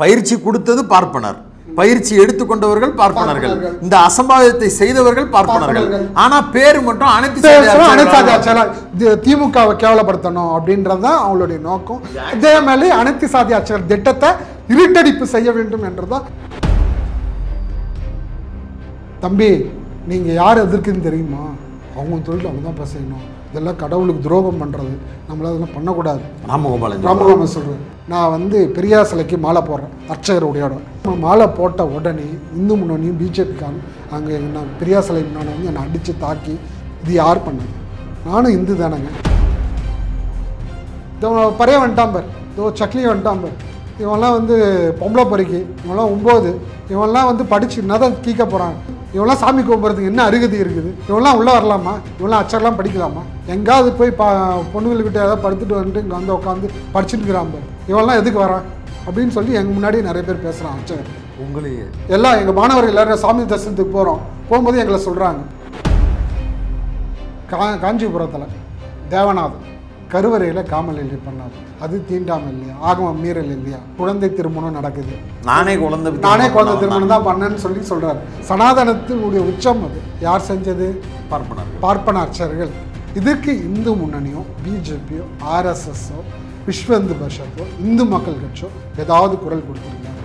பயிற்சி கொடுத்தது பார்ப்பனர், பயிற்சி எடுத்துக்கொண்டவர்கள் பார்ப்பனர்கள், இந்த அசம்பாவிதத்தை செய்தவர்கள் பார்ப்பனர்கள். ஆனா பேரு மட்டும் திமுகவை கேவலப்படுத்தணும் அப்படின்றதுதான் அவங்களுடைய நோக்கம். இதே மாதிரி அனைத்து சாதி ஆட்சியர் திட்டத்தை இருட்டடிப்பு செய்ய வேண்டும் என்றுதான். தம்பி, நீங்க யார் எதிர்க்குன்னு தெரியுமா? அவங்க தொழில் அவங்க தான் செய்யணும். இதெல்லாம் கடவுளுக்கு துரோகம் பண்ணுறது, நம்மளால அதெல்லாம் பண்ணக்கூடாது. ராமகோபாலன் சொல்கிறேன். நான் பெரியார் சிலைக்கு மாலை போடுறேன், அர்ச்சகர் உடையோட. மாலை போட்ட உடனே இந்து முன்னணியும் பிஜேபிக்காரன் அங்கே நான் பெரியார் சிலை முன்னாடி என்னை அடித்து தாக்கி, இது யார் பண்ணது? நானும் இந்து தானேங்க. இதோ பறைய வந்துட்டான் பார், இதோ சக்லி வந்துட்டான் பார், இவன்லாம் பொம்பளை பொறிக்கு, இவன்லாம் 9, இவன்லாம் படித்து என்ன தான் கீக்க போகிறான். இவெல்லாம் சாமி கும்பிட்றதுக்கு என்ன அருகதி இருக்குது? இவெல்லாம் உள்ளே வரலாமா? இவெல்லாம் அச்சரெல்லாம் படிக்கலாமா? எங்காவது போய் பொண்ணுங்கள்கிட்ட ஏதாவது படுத்துட்டு வந்துட்டு இங்கே உட்காந்து படிச்சுட்டு இருக்கிறான். இவெல்லாம் எதுக்கு வரான் அப்படின்னு சொல்லி எங்கள் முன்னாடி நிறைய பேர் பேசுகிறான். அச்சர் உங்களையே எல்லாம் எங்கள் மாணவர்கள் எல்லாரும் சாமி தரிசனத்துக்கு போகும்போது எங்களை சொல்கிறாங்க, காஞ்சிபுரத்தில் தேவநாதன் கருவறையில் காமலீலை பண்ணார். அது தீண்டாமல் இல்லையா? ஆகம மீறல் இல்லையா? குழந்தை திருமணம் நடக்குது. நானே குழந்தை திருமணம் தான் பண்ணேன்னு சொல்றாரு. சனாதனத்தினுடைய உச்சம் அது. யார் செஞ்சது? பார்ப்பன அர்ச்சகர்கள். இதுக்கு இந்து முன்னணியோ பிஜேபியோ ஆர்எஸ்எஸ்ஓ விஸ்வ இந்து பரிஷத்தோ இந்து மக்கள் கட்சியோ ஏதாவது குரல் கொடுத்துருக்காங்க?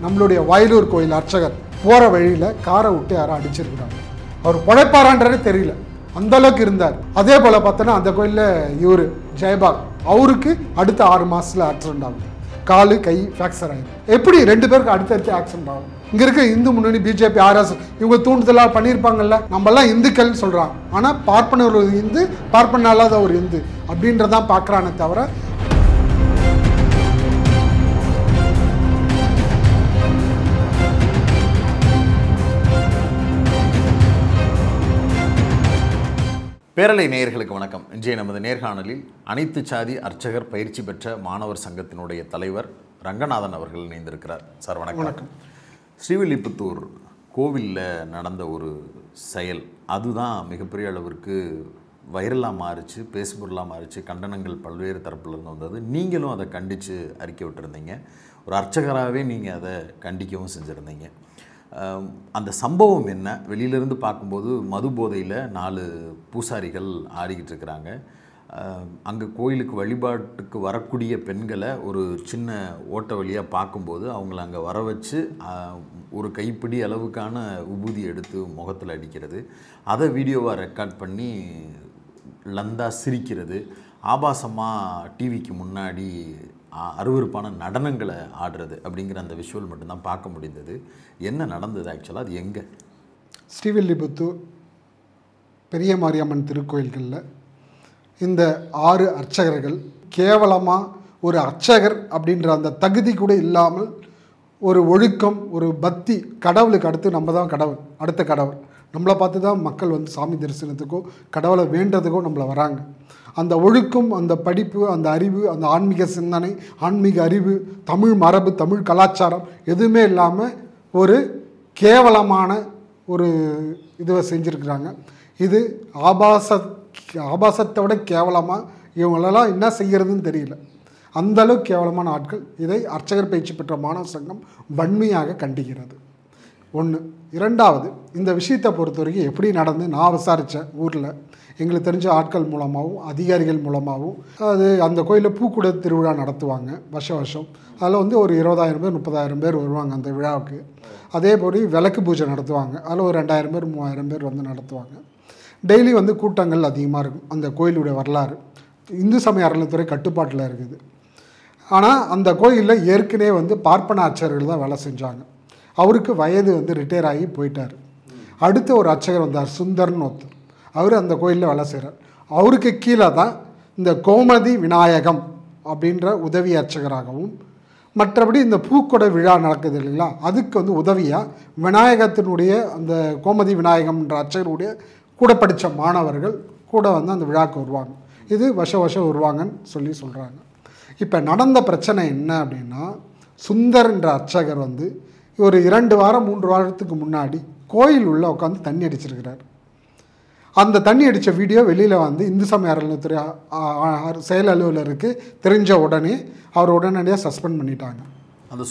நம்மளுடைய வயலூர் கோயில் அர்ச்சகர் போற வழியில காரை விட்டு யாரும் அடிச்சிருக்கிறாங்க. அவர் பிழைப்பாரான்றதே தெரியல, அந்த அளவுக்கு இருந்தார். அதே போல பார்த்தோன்னா அந்த கோயிலில் இவர் ஜெயபால், அவருக்கு அடுத்த 6 மாசத்துல ஆக்சிடென்ட் ஆகும். காலு கை ஃப்ராக்சர் ஆகிடும். எப்படி 2 பேருக்கு அடுத்தடுத்து ஆக்சிடென்ட் ஆகும்? இங்கே இருக்க இந்து முன்னணி பிஜேபி ஆர்எஸ் இவங்க தூண்டுதலாக பண்ணியிருப்பாங்கல்ல. நம்மளாம் இந்துக்கள் சொல்கிறான், ஆனால் பார்ப்பனர் ஒரு இந்து, பார்ப்பன அல்லாத ஒரு இந்து அப்படின்றதான் பார்க்குறானே தவிர பேரலை நேயர்களுக்கு வணக்கம். இன்றைய நமது நேர்காணலில் அனைத்து சாதி அர்ச்சகர் பயிற்சி பெற்ற மாணவர் சங்கத்தினுடைய தலைவர் ரங்கநாதன் அவர்கள் இணைந்திருக்கிறார். சார் வணக்கம். வணக்கம். ஸ்ரீவில்லிபுத்தூர் கோவிலில் நடந்த ஒரு செயல், அதுதான் மிகப்பெரிய அளவிற்கு வைரலாக மாறிச்சு, பேசுபொருளாக மாறிச்சு, கண்டனங்கள் பல்வேறு தரப்புலேருந்து வந்தது. நீங்களும் அதை கண்டித்து அறிக்கை விட்டுருந்தீங்க. ஒரு அர்ச்சகராகவே நீங்கள் அதை கண்டிக்கவும் செஞ்சுருந்தீங்க. அந்த சம்பவம் என்ன? வெளியிலேருந்து பார்க்கும்போது மது போதையில் 4 பூசாரிகள் ஆடிக்கிட்டு இருக்கிறாங்க. அங்கே கோயிலுக்கு வழிபாட்டுக்கு வரக்கூடிய பெண்களை ஒரு சின்ன ஓட்ட வழியாக பார்க்கும்போது அவங்கள அங்கே வர வச்சு ஒரு கைப்பிடி அளவுக்கான உபூதி எடுத்து முகத்தில் அடிக்கிறது, அதை வீடியோவாக ரெக்கார்ட் பண்ணி லந்தா சிரிக்கிறது, ஆபாசமாக டிவிக்கு முன்னாடி அருவருப்பான நடனங்களை ஆடுறது அப்படிங்கிற அந்த விஷுவல் மட்டும்தான் பார்க்க முடிந்தது. என்ன நடந்தது ஆக்சுவலாக? அது எங்கே? ஸ்ரீவில்லிபுத்தூர் பெரிய மாரியம்மன் திருக்கோயில்களில் இந்த 6 அர்ச்சகர்கள் கேவலமாக ஒரு அர்ச்சகர் அப்படின்ற அந்த தகுதி கூட இல்லாமல் ஒரு ஒழுக்கம், ஒரு பக்தி, கடவுளுக்கு அடுத்து நம்ம தான் கடவுள், அடுத்த கடவுள், நம்மளை பார்த்து தான் மக்கள் சாமி தரிசனத்துக்கோ கடவுளை வேண்டதுக்கோ நம்மளை வராங்க. அந்த ஒழுக்கம், அந்த படிப்பு, அந்த அறிவு, அந்த ஆன்மீக சிந்தனை, ஆன்மீக அறிவு, தமிழ் மரபு, தமிழ் கலாச்சாரம் எதுவுமே இல்லாமல் ஒரு கேவலமான ஒரு இதுவை செஞ்சுருக்குறாங்க. இது ஆபாசத்தோட கேவலமாக இவங்களெல்லாம் என்ன செய்கிறதுன்னு தெரியல. அந்தளவுக்கு கேவலமான ஆட்கள். இதை அர்ச்சகர் பயிற்சி பெற்ற மாணவர் சங்கம் வன்மையாக கண்டிக்கிறது. 1. 2வது, இந்த விஷயத்தை பொறுத்த வரைக்கும் எப்படி நடந்து நான் விசாரித்தேன். ஊரில் எங்களுக்கு தெரிஞ்ச ஆட்கள் மூலமாகவும் அதிகாரிகள் மூலமாகவும் அது அந்த கோயிலில் பூக்கூட திருவிழா நடத்துவாங்க வருஷம். அதில் ஒரு 20,000 பேர் 30,000 பேர் வருவாங்க அந்த விழாவுக்கு. அதே போல் விளக்கு பூஜை நடத்துவாங்க, அதில் ஒரு 2,000 பேர் 3,000 பேர் நடத்துவாங்க. டெய்லி கூட்டங்கள் அதிகமாக இருக்கும். அந்த கோயிலுடைய வரலாறு இந்து சமய அறநிலையத்துறை கட்டுப்பாட்டில் இருக்குது. ஆனால் அந்த கோயிலில் ஏற்கனவே பார்ப்பன அர்ச்சகர்கள் தான் வேலை செஞ்சாங்க. அவருக்கு வயது ரிட்டையர் ஆகி போயிட்டார். அடுத்த ஒரு அர்ச்சகர் வந்தார், சுந்தர்னு ஒருத்தர். அவர் அந்த கோயிலில் வேலை செய்கிறார். அவருக்கு கீழே தான் இந்த கோமதி விநாயகம் அப்படின்ற உதவி அர்ச்சகராகவும், மற்றபடி இந்த பூக்கொடை விழா நடக்குது இல்லைங்களா, அதுக்கு உதவியாக விநாயகத்தினுடைய அந்த கோமதி விநாயகம்ன்ற அர்ச்சகருடைய கூட படித்த மாணவர்கள் கூட அந்த விழாவுக்கு வருவாங்க. இது வருஷம் வருவாங்கன்னு சொல்கிறாங்க. இப்போ நடந்த பிரச்சனை என்ன அப்படின்னா, சுந்தர்ன்ற அர்ச்சகர் ஒரு 2 வாரம் 3 வாரத்துக்கு முன்னாடி கோயில் உள்ள உட்காந்து தண்ணி அடிச்சிருக்கிறார். அந்த தண்ணி அடித்த வீடியோ வெளியில் வந்து இந்து சமய அறநிலையத்துறை செயல் அலுவலருக்கு தெரிஞ்ச உடனே அவர் உடனடியாக சஸ்பெண்ட் பண்ணிட்டாங்க. அந்த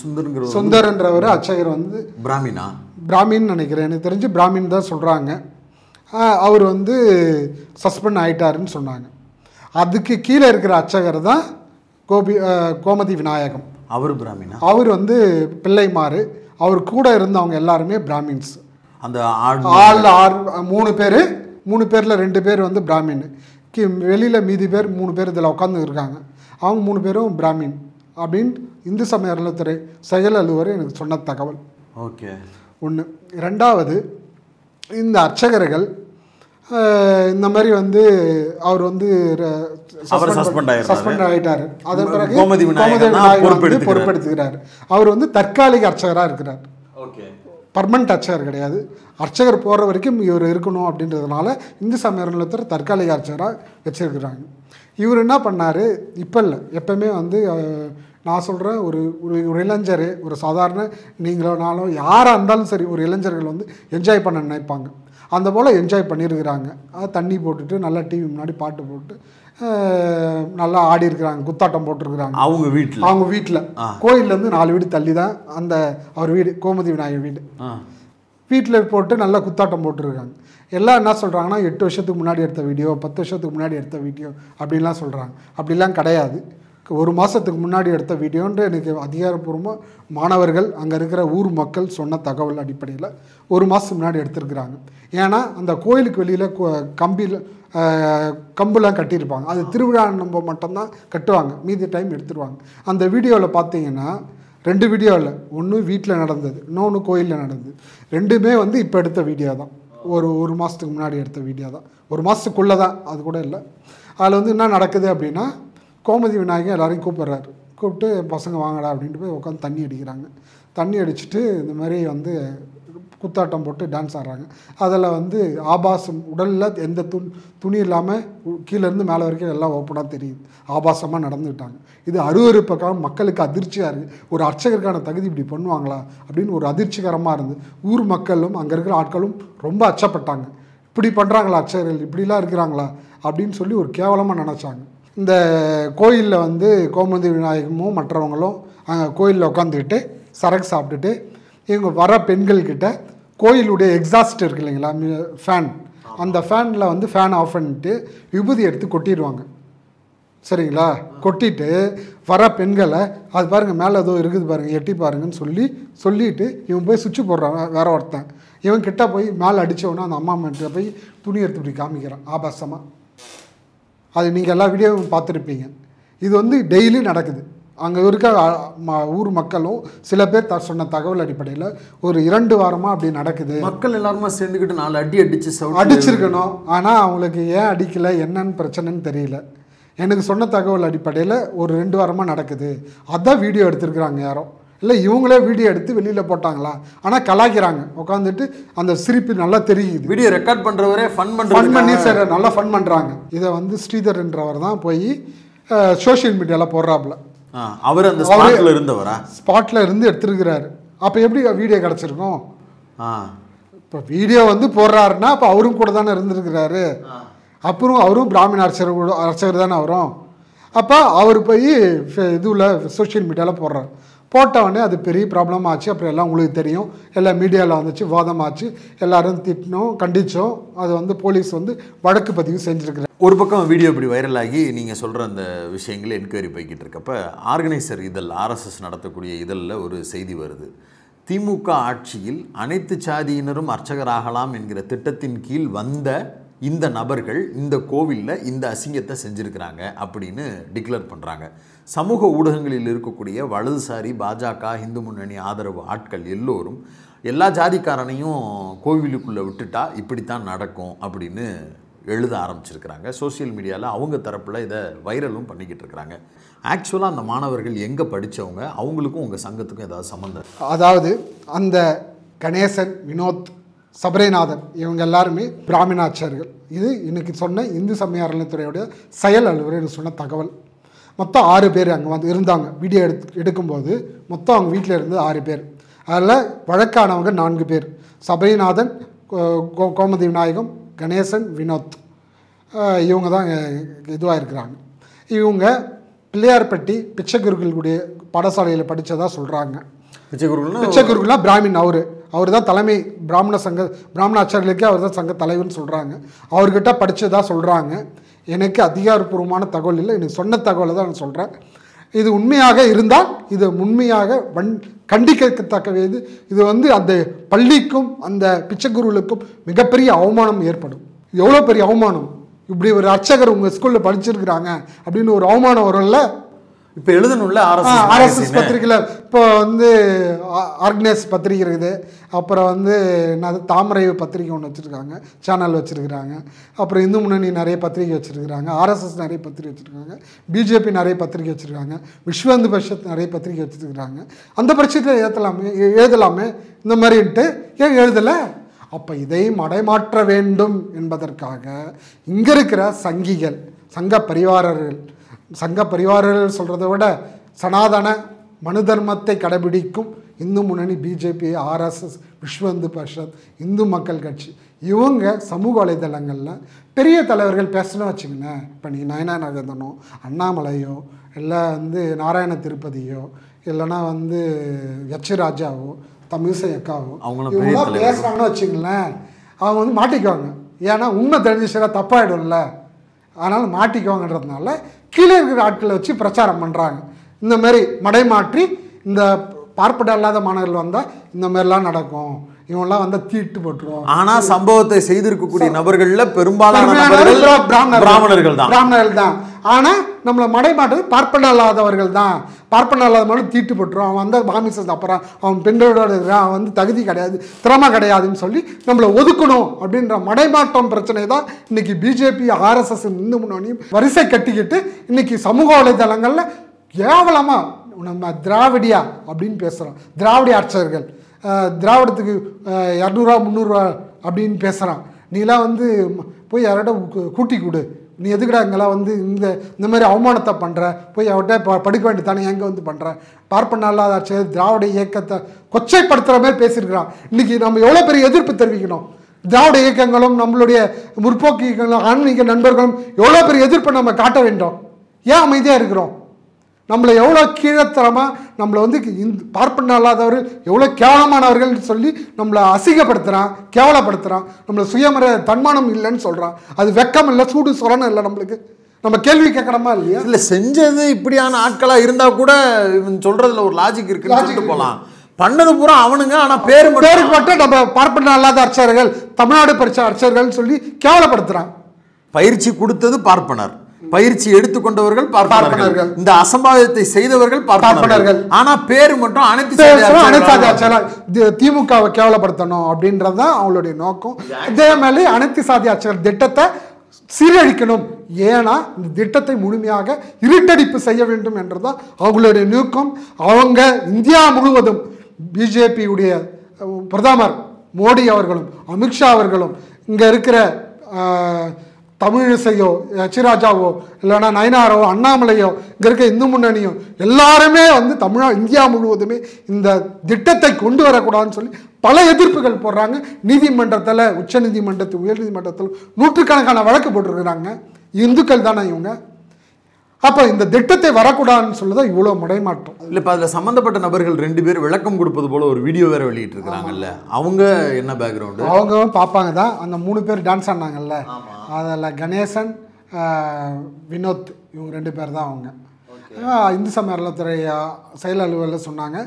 சுந்தர்ன்றவர் அர்ச்சகர் வந்து பிராமின் நினைக்கிறேன், எனக்கு தெரிஞ்சு பிராமின் தான் சொல்கிறாங்க. அவர் வந்து சஸ்பெண்ட் ஆகிட்டாருன்னு சொன்னாங்க. அதுக்கு கீழே இருக்கிற அர்ச்சகர் தான் கோமதி விநாயகம். அவர் வந்து பிள்ளைமாறு. அவர் கூட இருந்தவங்க எல்லாருமே பிராமின்ஸ். அந்த 3 பேரில் 2 பேர் வந்து பிராமின். வெளியில் மீதி பேர் 3 பேர் இதில் உட்காந்து இருக்காங்க. அவங்க 3 பேரும் பிராமின் அப்படின்னு இந்து சமய அறநிலையத்துறை செயல் அலுவலர் எனக்கு சொன்ன தகவல். ஓகே. ஒன்று. ரெண்டாவது, இந்த அர்ச்சகர்கள் இந்த மாதிரி வந்து அவர் வந்து சஸ்பெண்ட் ஆகிட்டார். அதன் பிறகு கோமதி விநாயகர் பொறுப்பெடுத்துக்கிறார். அவர் வந்து தற்காலிக அர்ச்சகராக இருக்கிறார், பர்மனண்ட் அர்ச்சகர் கிடையாது. அர்ச்சகர் போகிற வரைக்கும் இவர் இருக்கணும் அப்படின்றதுனால இந்து சமய அறநிலையத்துறை தற்காலிக அர்ச்சகராக வச்சுருக்கிறாங்க. இவர் என்ன பண்ணார், இப்போ இல்லை, எப்போவுமே வந்து நான் சொல்கிறேன், ஒரு இளைஞர், ஒரு சாதாரண நீங்களோ நாளோ யாராக இருந்தாலும் சரி, ஒரு இளைஞர்கள் வந்து என்ஜாய் பண்ண நினைப்பாங்க. அந்த போல் என்ஜாய் பண்ணியிருக்கிறாங்க. தண்ணி போட்டுட்டு நல்லா டிவி முன்னாடி பாட்டு போட்டு நல்லா ஆடி இருக்கிறாங்க, குத்தாட்டம் போட்டிருக்கிறாங்க. அவங்க வீட்டில் கோயிலேருந்து 4 வீடு தள்ளி தான் அந்த அவர் வீடு, கோமதி விநாயகர் வீடு. வீட்டில் போட்டு நல்லா குத்தாட்டம் போட்டுருக்காங்க. எல்லாம் என்ன சொல்கிறாங்கன்னா 8 வருஷத்துக்கு முன்னாடி எடுத்த வீடியோ, 10 வருஷத்துக்கு முன்னாடி எடுத்த வீடியோ அப்படின்லாம் சொல்கிறாங்க. அப்படிலாம் கிடையாது. 1 மாதத்துக்கு முன்னாடி எடுத்த வீடியோன்ற எனக்கு அதிகாரப்பூர்வமாக மாணவர்கள், அங்கே இருக்கிற ஊர் மக்கள் சொன்ன தகவல் அடிப்படையில் 1 மாதத்துக்கு முன்னாடி எடுத்துருக்குறாங்க. ஏன்னா அந்த கோயிலுக்கு வெளியில் கம்புலாம் கட்டியிருப்பாங்க. அது திருவிழா நம்ம மட்டும்தான் கட்டுவாங்க, மீதி டைம் எடுத்துருவாங்க. அந்த வீடியோவில் பார்த்தீங்கன்னா 2 வீடியோ இல்லை, ஒன்று வீட்டில் நடந்தது, இன்னொன்று கோயிலில் நடந்தது. 2மே வந்து இப்போ எடுத்த வீடியோ தான். ஒரு மாதத்துக்கு முன்னாடி எடுத்த வீடியோ தான், 1 மாதத்துக்குள்ளே தான், அது கூட இல்லை. அதில் வந்து என்ன நடக்குது அப்படின்னா, கோமதி விநாயகர் எல்லாரையும் கூப்பிட்றாரு. கூப்பிட்டு பசங்க வாங்கடா அப்படின்ட்டு போய் உட்காந்து தண்ணி அடிக்கிறாங்க. தண்ணி அடிச்சுட்டு இந்த மாதிரி வந்து குத்தாட்டம் போட்டு டான்ஸ் ஆடுறாங்க. அதில் வந்து ஆபாசம், உடலில் எந்த துணி இல்லாமல் கீழேருந்து மேலே வரைக்கும் எல்லாம் ஓப்பனாக தெரியுது. ஆபாசமாக நடந்துக்கிட்டாங்க. இது அருவருப்பக்காக மக்களுக்கு அதிர்ச்சியாக இருக்குது. ஒரு அர்ச்சகருக்கான தகுதி இப்படி பண்ணுவாங்களா அப்படின்னு ஒரு அதிர்ச்சிகரமாக இருந்து ஊர் மக்களும் அங்கே இருக்கிற ஆட்களும் ரொம்ப அச்சப்பட்டாங்க. இப்படி பண்ணுறாங்களா அர்ச்சகர்கள், இப்படிலாம் இருக்கிறாங்களா அப்படின்னு சொல்லி ஒரு கேவலமாக நினச்சாங்க. இந்த கோயிலில் வந்து கோமதி விநாயகமும் மற்றவங்களும் அங்கே கோயிலில் உட்காந்துக்கிட்டு சரக்கு சாப்பிட்டுட்டு இவங்க வர பெண்கள்கிட்ட கோயிலுடைய எக்ஸாஸ்ட் இருக்கு இல்லைங்களா, ஃபேன், அந்த ஃபேனில் வந்து ஃபேன் ஆஃப் பண்ணிட்டு விபூதி எடுத்து கொட்டிடுவாங்க. சரிங்களா? கொட்டிட்டு வர பெண்களை அது பாருங்கள் மேலே ஏதோ இருக்குது பாருங்கள், எட்டி பாருங்கன்னு சொல்லிவிட்டு இவன் போய் சுவிட்சு போடுறான். வேற ஒருத்தன் இவன் கிட்ட போய் மேலே அடித்தவொன்னே அந்த அம்மா கிட்ட போய் துணி எடுத்து இப்படி காமிக்கிறான் ஆபாசமாக. அது நீங்கள் எல்லா வீடியோவும் பார்த்துருப்பீங்க. இது வந்து டெய்லி நடக்குது. அங்கே இருக்க ஊர் மக்களும் சில பேர் சொன்ன தகவல் அடிப்படையில் ஒரு 2 வாரமாக அப்படி நடக்குது. மக்கள் எல்லாருமா சேர்ந்துக்கிட்டு 4 அடி அடிச்சிருக்கணும். ஆனால் அவங்களுக்கு ஏன் அடிக்கலை, என்னன்னு பிரச்சனைன்னு தெரியல. எனக்கு சொன்ன தகவல் அடிப்படையில் ஒரு 2 வாரமாக நடக்குது. அதான் வீடியோ எடுத்துருக்குறாங்க யாரோ, இல்லை இவங்களே வீடியோ எடுத்து வெளியில் போட்டாங்களா. ஆனால் கலாய்க்கிறாங்க உட்காந்துட்டு, அந்த சிரிப்பு நல்லா தெரியுது. வீடியோ ரெக்கார்ட் பண்ணுறவரே ஃபன் பண்ணி சரி நல்லா ஃபன் பண்ணுறாங்க. இதை வந்து ஸ்ரீதர்ன்றவர் தான் போய் சோஷியல் மீடியாவில் போடுறாப்புல. அவர் அந்த ஸ்பாட்டில் இருந்தவரா? ஸ்பாட்டில் இருந்து எடுத்துருக்கிறாரு. அப்போ எப்படி வீடியோ கிடச்சிருக்கும்? இப்போ வீடியோ வந்து போடுறாருன்னா அப்போ அவரும் கூட தானே இருந்துருக்கிறாரு. அப்புறம் அவரும் பிராமண அர்ச்சகர் தானே அவரும். அப்போ அவர் போய் இதுவில் சோஷியல் மீடியாவில் போடுறாரு. போட்டவொடனே அது பெரிய ப்ராப்ளம் ஆச்சு. அப்புறம் எல்லாம் உங்களுக்கு தெரியும், எல்லாம் மீடியாவில் வந்துச்சு, வாதமாச்சு, எல்லோரும் திட்டினோம், கண்டித்தோம். அது வந்து போலீஸ் வந்து வழக்கு பதிவு செஞ்சுருக்குறாரு. ஒரு பக்கம் வீடியோ இப்படி வைரலாகி நீங்கள் சொல்கிற அந்த விஷயங்களை என்கொயரி போய்கிட்டு இருக்கப்போ ஆர்கனைசர் இதழ், RSS நடத்தக்கூடிய இதழில் ஒரு செய்தி வருது. திமுக ஆட்சியில் அனைத்து சாதியினரும் அர்ச்சகராகலாம் என்கிற திட்டத்தின் கீழ் வந்த இந்த நபர்கள் இந்த கோவிலில் இந்த அசிங்கத்தை செஞ்சுருக்கிறாங்க அப்படின்னு டிக்ளேர் பண்ணுறாங்க. சமூக ஊடகங்களில் இருக்கக்கூடிய வலதுசாரி, பாஜக, இந்து முன்னணி ஆதரவு ஆட்கள் எல்லோரும் எல்லா ஜாதிக்காரனையும் கோவிலுக்குள்ளே விட்டுட்டா இப்படித்தான் நடக்கும் அப்படின்னு எழுத ஆரம்பிச்சிருக்கிறாங்க. சோசியல் மீடியாவில் அவங்க தரப்பில் இதை வைரலும் பண்ணிக்கிட்டு இருக்கிறாங்க. ஆக்சுவலாக அந்த மாணவர்கள் எங்கே படித்தவங்க, அவங்களுக்கும் உங்கள் சங்கத்துக்கும் ஏதாவது சம்மந்தம்? அதாவது அந்த கணேசன், வினோத், சபரிநாதன் இவங்க எல்லாருமே பிராமணாச்சாரியர்கள். இது இன்னைக்கு சொன்ன இந்து சமய அறநிலையத்துறையுடைய செயல் அலுவலர் எனக்கு சொன்ன தகவல். மொத்தம் 6 பேர் அங்கே வந்து இருந்தாங்க. வீடியோ எடுக்கும்போது மொத்தம் அவங்க வீட்டில் இருந்து 6 பேர். அதில் வழக்கானவங்க 4 பேர். சபரிநாதன், கோமதி விநாயகம், கணேசன், வினோத் இவங்க தான் இதுவாக இருக்கிறாங்க. இவங்க பிள்ளையார்பட்டி பிச்சைக்குருக்களுடைய பாடசாலையில் படித்ததாக சொல்கிறாங்க. பிச்சைக்குருக்குல்னா பிராமின். அவர் தான் தலைமை பிராமண ஆச்சாரியர்களுக்கே அவர் தான் சங்க தலைவர்னு சொல்கிறாங்க. அவர்கிட்ட படித்ததாக சொல்கிறாங்க. எனக்கு அதிகாரப்பூர்வமான தகவல் இல்லை, எனக்கு சொன்ன தகவலை தான் நான் சொல்கிறேன். இது உண்மையாக இருந்தால் இது உண்மையாக கண்டிக்கத்தக்கது. இது அந்த பள்ளிக்கும் அந்த பிச்சைக்குருவுக்கும் மிகப்பெரிய அவமானம் ஏற்படும். எவ்வளோ பெரிய அவமானம்! இப்படி ஒரு அர்ச்சகர் உங்கள் ஸ்கூலில் படிச்சிருக்கிறாங்க அப்படின்னு ஒரு அவமானம் வரும்ல. இப்போ எழுதணும்ல ஆர்எஸ்எஸ் பத்திரிகையில் இப்போ ஆர்கனைஸ் பத்திரிகை இருக்குது. அப்புறம் தாமரை பத்திரிகை ஒன்று வச்சுருக்காங்க, சேனல் வச்சுருக்கிறாங்க. அப்புறம் இந்து முன்னணி நிறைய பத்திரிகை வச்சுருக்கிறாங்க, ஆர்எஸ்எஸ் நிறைய பத்திரிகை வச்சுருக்காங்க, பிஜேபி நிறைய பத்திரிகை வச்சுருக்காங்க, விஸ்வ இந்து பரிஷத் நிறைய பத்திரிகை வச்சுருக்கிறாங்க. அந்த பட்சத்தில் எழுதலாமே இந்த மாதிரின்ட்டு ஏன் எழுதலை? அப்போ இதை மடைமாற்ற வேண்டும் என்பதற்காக இங்கே இருக்கிற சங்கிகள், சங்க பரிவாரர்கள் சொல்கிறத விட சனாதன மனு தர்மத்தை கடைபிடிக்கும் இந்து முன்னணி, பிஜேபி, ஆர்எஸ்எஸ், விஸ்வ இந்து பரிஷத், இந்து மக்கள் கட்சி, இவங்க சமூக வலைதளங்களில் பெரிய தலைவர்கள் பேசணும்னு வச்சுக்கோங்க. இப்போ நீ நயனா நாகேந்திரனோ, அண்ணாமலையோ, இல்லை நாராயண திருப்பதியோ, இல்லைன்னா எச் ராஜாவோ, தமிழிசை அக்காவோ, இவங்களாம் பேசுகிறாங்கன்னு வச்சுங்களேன், அவங்க மாட்டிக்குவாங்க. ஏன்னா உண்மை தெரிஞ்சிச்சுன்னா தப்பாயிடும்ல, அதனால் மாட்டிக்குவாங்கன்றதுனால கீழே இருக்கிற ஆட்களை வச்சு பிரச்சாரம் பண்ணுறாங்க. இந்த மாதிரி மடைமாற்றி இந்த பார்ப்பட இல்லாத மாணவர்கள் வந்தால் இந்த மாதிரிலாம் நடக்கும், இவங்கெல்லாம் தீட்டு போட்டுருவோம். ஆனால் சம்பவத்தை செய்திருக்கக்கூடிய நபர்களில் பெரும்பாலான பிராமணர்கள் தான். ஆனால் நம்மளை மடைமாட்டது பார்ப்பன இல்லாதவர்கள் தான். பார்ப்பன இல்லாதவங்களும் தீட்டு போட்டுரும். அவன் மாமிசம் அப்புறம் அவன் பெண்களோட இருக்கிறான், அவன் தகுதி கிடையாது, திறமை கிடையாதுன்னு சொல்லி நம்மளை ஒதுக்கணும் அப்படின்ற மடைமாற்றம் பிரச்சனை தான் இன்னைக்கு பிஜேபி, ஆர்எஸ்எஸ், இந்து முன்னணியும் வரிசை கட்டிக்கிட்டு இன்னைக்கு சமூக வலைதளங்களில் கேவலமாக நம்ம திராவிடியா அப்படின்னு பேசுகிறோம். திராவிடிய அர்ச்சகர்கள், திராவிடத்துக்கு 200 300 அப்படின்னு பேசுகிறான். நீலாம் போய் யாரோட கூட்டி கொடு, நீ எதுக்கடா இங்கெல்லாம் இந்த மாதிரி அவமானத்தை பண்ணுற, போய் அவர்கிட்ட படுக்க வேண்டியதானே, எங்கே பண்ணுற, பார்ப்பன இல்லாத அர்ச்சகர் திராவிட இயக்கத்தை கொச்சைப்படுத்துகிற மாதிரி பேசியிருக்கிறான். இன்றைக்கி நம்ம எவ்வளோ பெரிய எதிர்ப்பு தெரிவிக்கணும். திராவிட இயக்கங்களும் நம்மளுடைய முற்போக்கு இயக்கங்களும் ஆன்மீக நண்பர்களும் எவ்வளோ பெரிய எதிர்ப்பை நம்ம காட்ட வேண்டும். ஏன் அமைதியாக இருக்கிறோம்? நம்மளை எவ்வளோ கீழத்தரமாக நம்மளை பார்ப்பன இல்லாதவர்கள் எவ்வளோ கேவலமானவர்கள் சொல்லி நம்மளை அசிங்கப்படுத்துகிறான், கேவலப்படுத்துகிறான், நம்மளை சுயமர தன்மானம் இல்லைன்னு சொல்கிறான். அது வெக்கம் இல்லை, சூடு சொரணம் இல்லை. நம்மளுக்கு நம்ம கேள்வி கேட்கணுமா இல்லையா? இல்லை, செஞ்சது இப்படியான ஆட்களாக இருந்தால் கூட இவன் சொல்கிறதுல ஒரு லாஜிக் இருக்குன்னு போகலாம். பண்ணது பூரா அவனுங்க, ஆனால் பேருக்கு மட்டும் நம்ம பார்ப்பன இல்லாத அர்ச்சகர்கள், தமிழ்நாடு படித்த அர்ச்சகர்கள் சொல்லி கேவலப்படுத்துகிறான். பயிற்சி கொடுத்தது பார்ப்பனர், பயிற்சி எடுத்துக்கொண்டவர்கள் பார்ப்பனர்கள், இந்த அசம்பாவிதத்தை செய்தவர்கள் பார்ப்பனர்கள். ஆனா பேரு மட்டும் அனைத்து திமுகவை கேவலப்படுத்தணும் அப்படின்றதுதான் அவங்களுடைய நோக்கம். அதே மாதிரி அனைத்து சாதி அர்ச்சகர் திட்டத்தை சீரழிக்கணும். ஏன்னா இந்த திட்டத்தை முழுமையாக இருட்டடிப்பு செய்ய வேண்டும் என்றுதான் அவங்களுடைய நோக்கம். அவங்க இந்தியா முழுவதும் பிஜேபியுடைய பிரதமர் மோடி அவர்களும் அமித்ஷா அவர்களும் இங்கே இருக்கிற தமிழிசையோ, எச் ராஜாவோ, இல்லைன்னா நயனாரோ, அண்ணாமலையோ, இங்கே இருக்க இந்து முன்னணியோ எல்லாருமே இந்தியா முழுவதுமே இந்த திட்டத்தை கொண்டு வரக்கூடாதுன்னு சொல்லி பல எதிர்ப்புகள் போடுறாங்க. நீதிமன்றத்தில், உச்ச நீதிமன்றத்தில், உயர் நீதிமன்றத்தில் நூற்றுக்கணக்கான வழக்கு போட்டிருக்கிறாங்க. இந்துக்கள் தானே இவங்க. அப்போ இந்த திட்டத்தை வரக்கூடாதுன்னு சொல்லுதான் இவ்வளோ முடைமாற்றம். இல்லை, இப்போ அதில் சம்மந்தப்பட்ட நபர்கள் 2 பேர் விளக்கம் கொடுப்பது போல ஒரு வீடியோ வேறு வெளியிட்டு இருக்கிறாங்கல்ல, அவங்க என்ன பேக்ரவுண்டு? அவங்க பார்ப்பாங்க தான். அந்த 3 பேர் டான்ஸ் ஆனாங்கல்ல, அதில் கணேசன், வினோத், இவங்க 2 பேர் தான். அவங்க இந்து சமய அறநிலையத்துறை செயல் அலுவலர் சொன்னாங்க.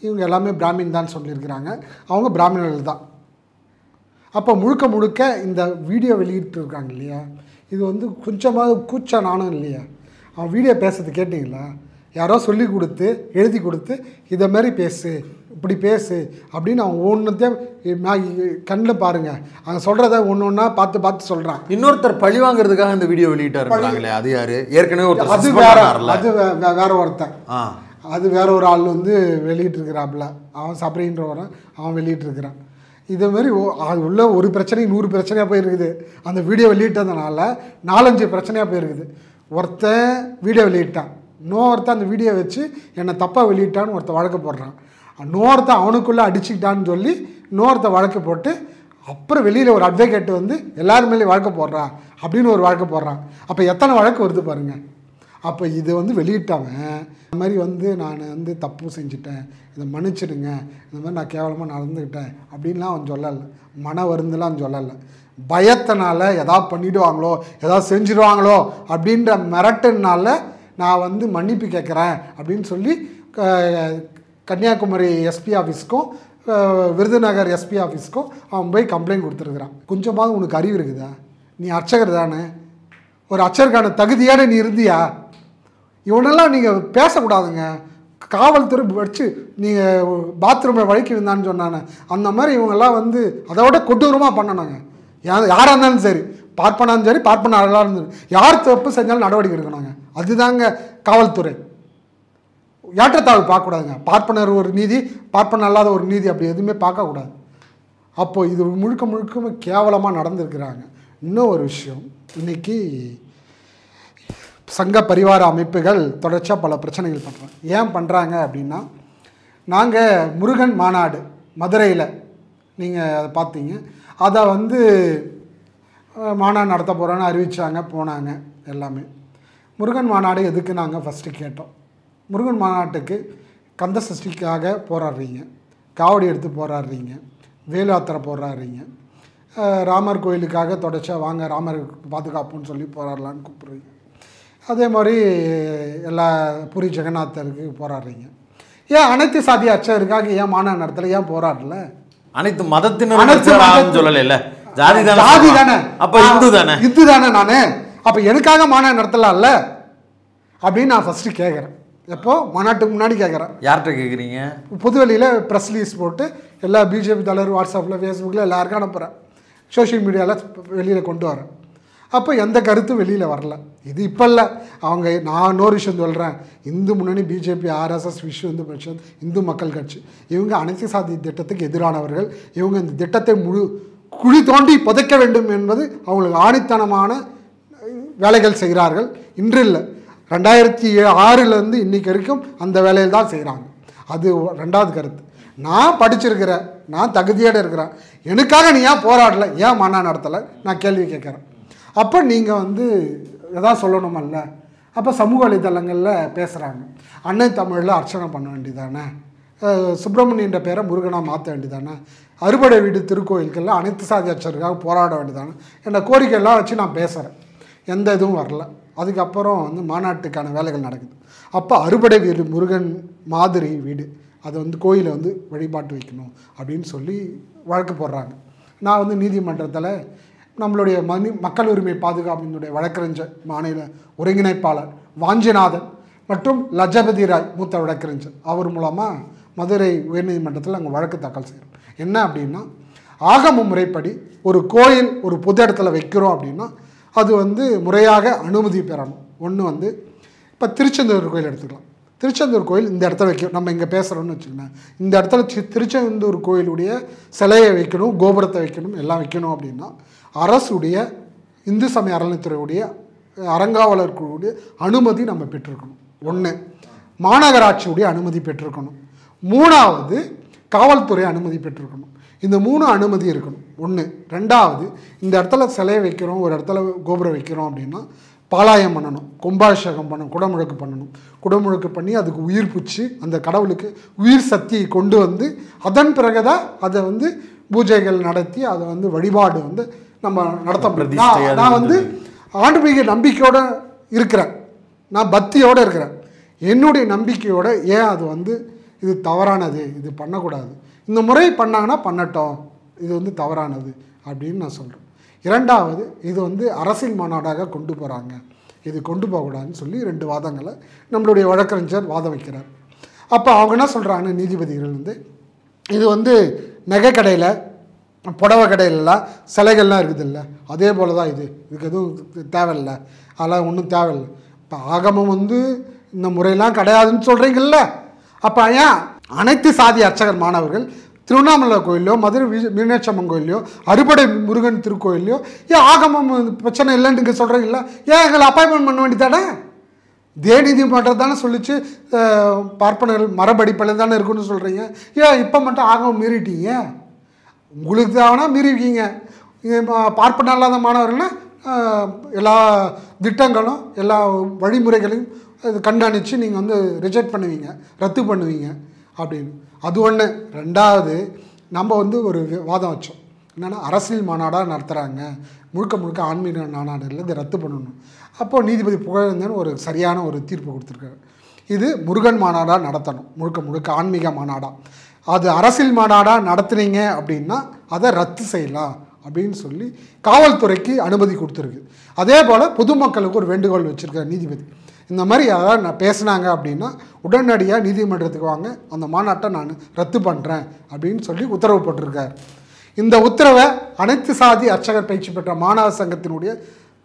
இவங்க எல்லாமே பிராமின் தான் சொல்லியிருக்கிறாங்க. அவங்க பிராமணர்கள் தான். அப்போ முழுக்க இந்த வீடியோ வெளியிட்டு இருக்காங்க இல்லையா, இது கொஞ்சமாவது கூச்ச நானும் இல்லையா? அவன் வீடியோ பேசுறது கேட்டிங்களா? யாரோ சொல்லி கொடுத்து எழுதி கொடுத்து இதை மாதிரி பேசு, இப்படி பேசு அப்படின்னு அவன் ஒன்றுத்தையும் கண்ணில் பாருங்கள், அவங்க சொல்கிறத ஒன்று பார்த்து சொல்கிறான். இன்னொருத்தர் பழி வாங்குறதுக்காக இந்த வீடியோ வெளியிட்டாருங்களே, அது யார்? ஏற்கனவே ஒரு அது வேற ஒருத்தன், அது வேற ஒரு ஆள் வெளியிட்டிருக்கிறாப்புல. அவன் சபரின்றவன், அவன் வெளியிட்டிருக்கிறான். இதேமாரி உள்ள ஒரு பிரச்சனை 100 பிரச்சனையாக போயிருக்குது. அந்த வீடியோ வெளியிட்டதுனால 4-5 பிரச்சனையாக போயிருக்குது. ஒருத்தன் வீடியோ வெளியிட்டான், இன்னொருத்தன் அந்த வீடியோ வச்சு என்னை தப்பாக வெளியிட்டான்னு ஒருத்தன் வழக்கு போடுறான். இன்னொருத்தன் அவனுக்குள்ளே அடிச்சுக்கிட்டான்னு சொல்லி இன்னொருத்தன் வழக்கு போட்டு அப்புறம் வெளியில் ஒரு அட்வொகேட் வந்து எல்லாரும் மேலே வழக்கு போடுறான் அப்படின்னு ஒரு வழக்கு போடுறான். அப்போ எத்தனை வழக்கு வருது பாருங்கள். அப்போ இது வந்து வெளியிட்டவன் இந்த மாதிரி வந்து நான் வந்து தப்பு செஞ்சுட்டேன், இதை மன்னிச்சிடுங்க, இந்த மாதிரி நான் கேவலமாக நடந்துக்கிட்டேன் அப்படின்லாம் அவன் சொல்லலை. மன வருந்துலாம் சொல்லலை. பயத்தினால எதாவது பண்ணிவிடுவாங்களோ எதாவது செஞ்சுடுவாங்களோ அப்படின்ற மிரட்டுனால நான் வந்து மன்னிப்பு கேட்குறேன் அப்படின்னு சொல்லி கன்னியாகுமரி எஸ்பி ஆஃபீஸ்க்கும் விருதுநகர் எஸ்பி ஆஃபீஸ்க்கும் அவன் போய் கம்ப்ளைண்ட் கொடுத்துருக்குறான். கொஞ்சமாவது உனக்கு அறிவு இருக்குதா? நீ அர்ச்சகர் தானே, ஒரு அர்ச்சகருக்கான தகுதியான நீ இருந்தியா? இவனெல்லாம் நீங்கள் பேசக்கூடாதுங்க. காவல்துறை வச்சு நீங்கள் பாத்ரூமில் வழக்கி இருந்தான்னு சொன்னானே அந்த மாதிரி இவங்கெல்லாம் வந்து அதை விட கொடூரமாக பண்ணணுங்க. யாராக இருந்தாலும் சரி, பார்ப்பனாலும் சரி பார்ப்பன இருந்தாலும் சரி, யார் தப்பு செஞ்சாலும் நடவடிக்கை எடுக்கணுங்க. அதுதாங்க காவல்துறை. ஏற்றத்தாழ்வு பார்க்கக்கூடாதுங்க. பார்ப்பனர் ஒரு நீதி, பார்ப்பன அல்லாத ஒரு நீதி, அப்படி எதுவுமே பார்க்கக்கூடாது. அப்போது இது முழுக்க முழுக்க கேவலமாக நடந்திருக்கிறாங்க. இன்னும் ஒரு விஷயம், இன்றைக்கி சங்க பரிவார அமைப்புகள் தொடர்ச்சியாக பல பிரச்சனைகள் பண்ணுறாங்க. ஏன் பண்ணுறாங்க அப்படின்னா, நாங்கள் முருகன் மாநாடு மதுரையில் நீங்கள் அதை பார்த்தீங்க, அதை வந்து மாநாடு நடத்த போகிறோன்னு அறிவித்தாங்க, போனாங்க எல்லாமே. முருகன் மாநாடு எதுக்கு நாங்கள் ஃபஸ்ட்டு கேட்டோம். முருகன் மாநாட்டுக்கு கந்த சஷ்டிக்காக போராடுறீங்க, காவடி எடுத்து போராடுறீங்க, வேலு யாத்திரை போராடுறீங்க, ராமர் கோயிலுக்காக தொடர்ச்சியாக வாங்க ராமர் பாதுகாப்புன்னு சொல்லி போராடலான்னு கூப்பிட்றீங்க. அதே மாதிரி எல்லா பூரி ஜெகநாதருக்கு போராடுறீங்க. ஏன் அனைத்து சாதி அர்ச்சகருக்காக ஏன் மாநாடு நடத்தலை? ஏன் போராடல? அனைத்து மதத்தினர் சொல்லல, ஜாதி தானே, அப்ப இந்து தானே, இந்து தானே நானு, அப்ப எனக்காக மாநாடு நடத்தலாம்ல அப்படின்னு நான் ஃபர்ஸ்ட் கேட்குறேன். எப்போ மாநாட்டுக்கு முன்னாடி கேட்குறேன். யார்கிட்ட கேட்குறீங்க? பொதுவெளியில் ப்ரெஸ் ரிலீஸ் போட்டு எல்லா பிஜேபி தலைவர் வாட்ஸ்அப்பில் ஃபேஸ்புக்கில் எல்லாருக்கும் அனுப்புகிறேன், சோஷியல் மீடியாவில் வெளியில் கொண்டு வரேன். அப்போ எந்த கருத்தும் வெளியில் வரல. இது இப்போ இல்லை, அவங்க நான் இன்னொரு விஷயம் சொல்கிறேன். இந்து முன்னணி, பிஜேபி, ஆர்எஸ்எஸ், விஸ்வ இந்து பரிஷத், இந்து மக்கள் கட்சி, இவங்க அனைத்து சாதி திட்டத்துக்கு எதிரானவர்கள். இவங்க இந்த திட்டத்தை குழி தோண்டி புதைக்க வேண்டும் என்பது அவங்களுக்கு ஆணித்தனமான வேலைகள் செய்கிறார்கள். இன்று இல்லை, 2006 இன்றைக்கி வரைக்கும் அந்த வேலையில் தான் செய்கிறாங்க. அது ரெண்டாவது கருத்து. நான் படிச்சிருக்கிறேன், நான் தகுதியோடு இருக்கிறேன், எனக்காக நீ ஏன் போராடலை, ஏன் மாநாடு நடத்தலை நான் கேள்வி கேட்குறேன். அப்போ நீங்கள் வந்து எதாவது சொல்லணுமல்ல. அப்போ சமூக வலைதளங்களில் பேசுகிறாங்க, அன்னை தமிழில் அர்ச்சனை பண்ண வேண்டியதானே, சுப்பிரமணியன்ற பேரை முருகனாக மாற்ற வேண்டியதானே, அறுபடை வீடு திருக்கோயில்கள்லாம் அனைத்து சாதி அர்ச்சகருக்காக போராட வேண்டியதானே என்ற கோரிக்கையெல்லாம் வச்சு நான் பேசுகிறேன். எந்த இதுவும் வரல. அதுக்கப்புறம் வந்து மாநாட்டுக்கான வேலைகள் நடக்குது. அப்போ அறுபடை வீடு முருகன் மாதிரி வீடு அதை வந்து கோயிலை வந்து வழிபாட்டு வைக்கணும் அப்படின்னு சொல்லி வழக்கு போடுறாங்க. நான் வந்து நீதிமன்றத்தில் நம்மளுடைய மக்கள் உரிமை பாதுகாப்பினுடைய வழக்கறிஞர் மாநில ஒருங்கிணைப்பாளர் வாஞ்சிநாதன் மற்றும் லஜபதி ராய் மூத்த வழக்கறிஞர் அவர் மூலமாக மதுரை உயர்நீதிமன்றத்தில் அங்கே வழக்கு தாக்கல் செய்கிறோம். என்ன அப்படின்னா, ஆகம முறைப்படி ஒரு கோயில் ஒரு பொது இடத்துல வைக்கிறோம் அப்படின்னா அது வந்து முறையாக அனுமதி பெறணும். ஒன்று வந்து இப்போ திருச்செந்தூர் கோயில் எடுத்துக்கலாம். திருச்செந்தூர் கோயில் இந்த இடத்துல வைக்கணும், நம்ம இங்கே பேசுகிறோன்னு வச்சுக்கோங்க, இந்த இடத்துல திருச்செந்தூர் கோயிலுடைய சிலையை வைக்கணும், கோபுரத்தை வைக்கணும், எல்லாம் வைக்கணும் அப்படின்னா அரசுடைய இந்து சமய அறநிலைத்துறையுடைய அறங்காவலர் குழுவுடைய அனுமதி நம்ம பெற்றிருக்கணும். ஒன்று, மாநகராட்சியுடைய அனுமதி பெற்றிருக்கணும். மூணாவது, காவல்துறை அனுமதி பெற்றிருக்கணும். இந்த 3 அனுமதி இருக்கணும். ஒன்று. ரெண்டாவது, இந்த இடத்துல சிலையை வைக்கிறோம், ஒரு இடத்துல கோபுரம் வைக்கிறோம் அப்படின்னா பாலாயம் பண்ணணும், கும்பாபிஷேகம் பண்ணணும், குடமுழுக்கு பண்ணணும். குடமுழுக்கு பண்ணி அதுக்கு உயிர் பூச்சி அந்த கடவுளுக்கு உயிர் சக்தியை கொண்டு வந்து அதன் பிறகு தான் அதை வந்து பூஜைகள் நடத்தி அதை வந்து வழிபாடு வந்து நம்ம நடத்த முடியும். நான் வந்து ஆன்மீக நம்பிக்கையோடு இருக்கிறேன், நான் பக்தியோடு இருக்கிறேன். என்னுடைய நம்பிக்கையோடு ஏன் அது வந்து இது தவறானது, இது பண்ணக்கூடாது, இந்த முறை பண்ணாங்கன்னா பண்ணட்டும், இது வந்து தவறானது அப்படின்னு நான் சொல்கிறேன். இரண்டாவது, இது வந்து அரசியல் மாநாடாக கொண்டு போகிறாங்க, இது கொண்டு போகக்கூடாதுன்னு சொல்லி 2 வாதங்களை நம்மளுடைய வழக்கறிஞர் வாதம் வைக்கிறார். அப்போ அவங்க என்ன சொல்கிறாங்க, நீதிபதிகள் வந்து இது வந்து நகை கடையில் புடவை கடையிலலாம் சிலைகள்லாம் இருக்குது இல்லை, அதே போல் தான் இதுக்கு எதுவும் தேவையில்லை, அதெல்லாம் ஒன்றும் தேவையில்லை. இப்போ ஆகமம் வந்து இந்த முறையெல்லாம் கிடையாதுன்னு சொல்கிறீங்கல்ல, அப்போ ஏன் அனைத்து சாதி அர்ச்சகர் மாணவர்கள் திருவண்ணாமலை கோயிலையோ மதுரை மீனாட்சி அம்மன் கோயிலையோ அறுபடை முருகன் திருக்கோயிலையோ ஏன் ஆகமம் பிரச்சனை இல்லைன்னு நீங்கள் சொல்கிறீங்களா, ஏன் எங்களை அப்பாயின்மெண்ட் பண்ண வேண்டியதானே? இதே நீதிமன்றம் தானே சொல்லிச்சு பார்ப்பனர்கள் மரபடிப்பில் தானே இருக்குன்னு சொல்கிறீங்க, ஏன் இப்போ மட்டும் ஆகமம் மீறிட்டீங்க? உங்களுக்கு தானா மீறிவிக்கீங்க. பார்ப்பன அல்லாத மாணவர்கள்னா எல்லா திட்டங்களும் எல்லா வழிமுறைகளையும் கண்காணித்து நீங்கள் வந்து ரிஜெக்ட் பண்ணுவீங்க, ரத்து பண்ணுவீங்க அப்படின்னு. அது ஒன்று. ரெண்டாவது, நம்ம வந்து ஒரு வாதம் வச்சோம். என்னென்னா, அரசியல் மாநாடாக நடத்துகிறாங்க, முழுக்க முழுக்க ஆன்மீக மாநாடு இல்லை, இதை ரத்து பண்ணணும். அப்போது நீதிபதி புகழேந்தன் ஒரு சரியான ஒரு தீர்ப்பு கொடுத்துருக்காரு. இது முருகன் மாநாடாக நடத்தணும், முழுக்க முழுக்க ஆன்மீக மாநாடாக. அது அரசியல் மாநாடாக நடத்துனீங்க அப்படின்னா அதை ரத்து செய்யலாம் அப்படின்னு சொல்லி காவல்துறைக்கு அனுமதி கொடுத்துருக்கு. அதே போல் பொதுமக்களுக்கு ஒரு வேண்டுகோள் வச்சுருக்கார் நீதிபதி. இந்த மாதிரி யாராவது நான் பேசுனாங்க அப்படின்னா உடனடியாக நீதிமன்றத்துக்கு வாங்க, அந்த மாநாட்டை நான் ரத்து பண்ணுறேன் அப்படின்னு சொல்லி உத்தரவு போட்டிருக்கார். இந்த உத்தரவை அனைத்து சாதி அர்ச்சகர் பயிற்சி பெற்ற மாணவர் சங்கத்தினுடைய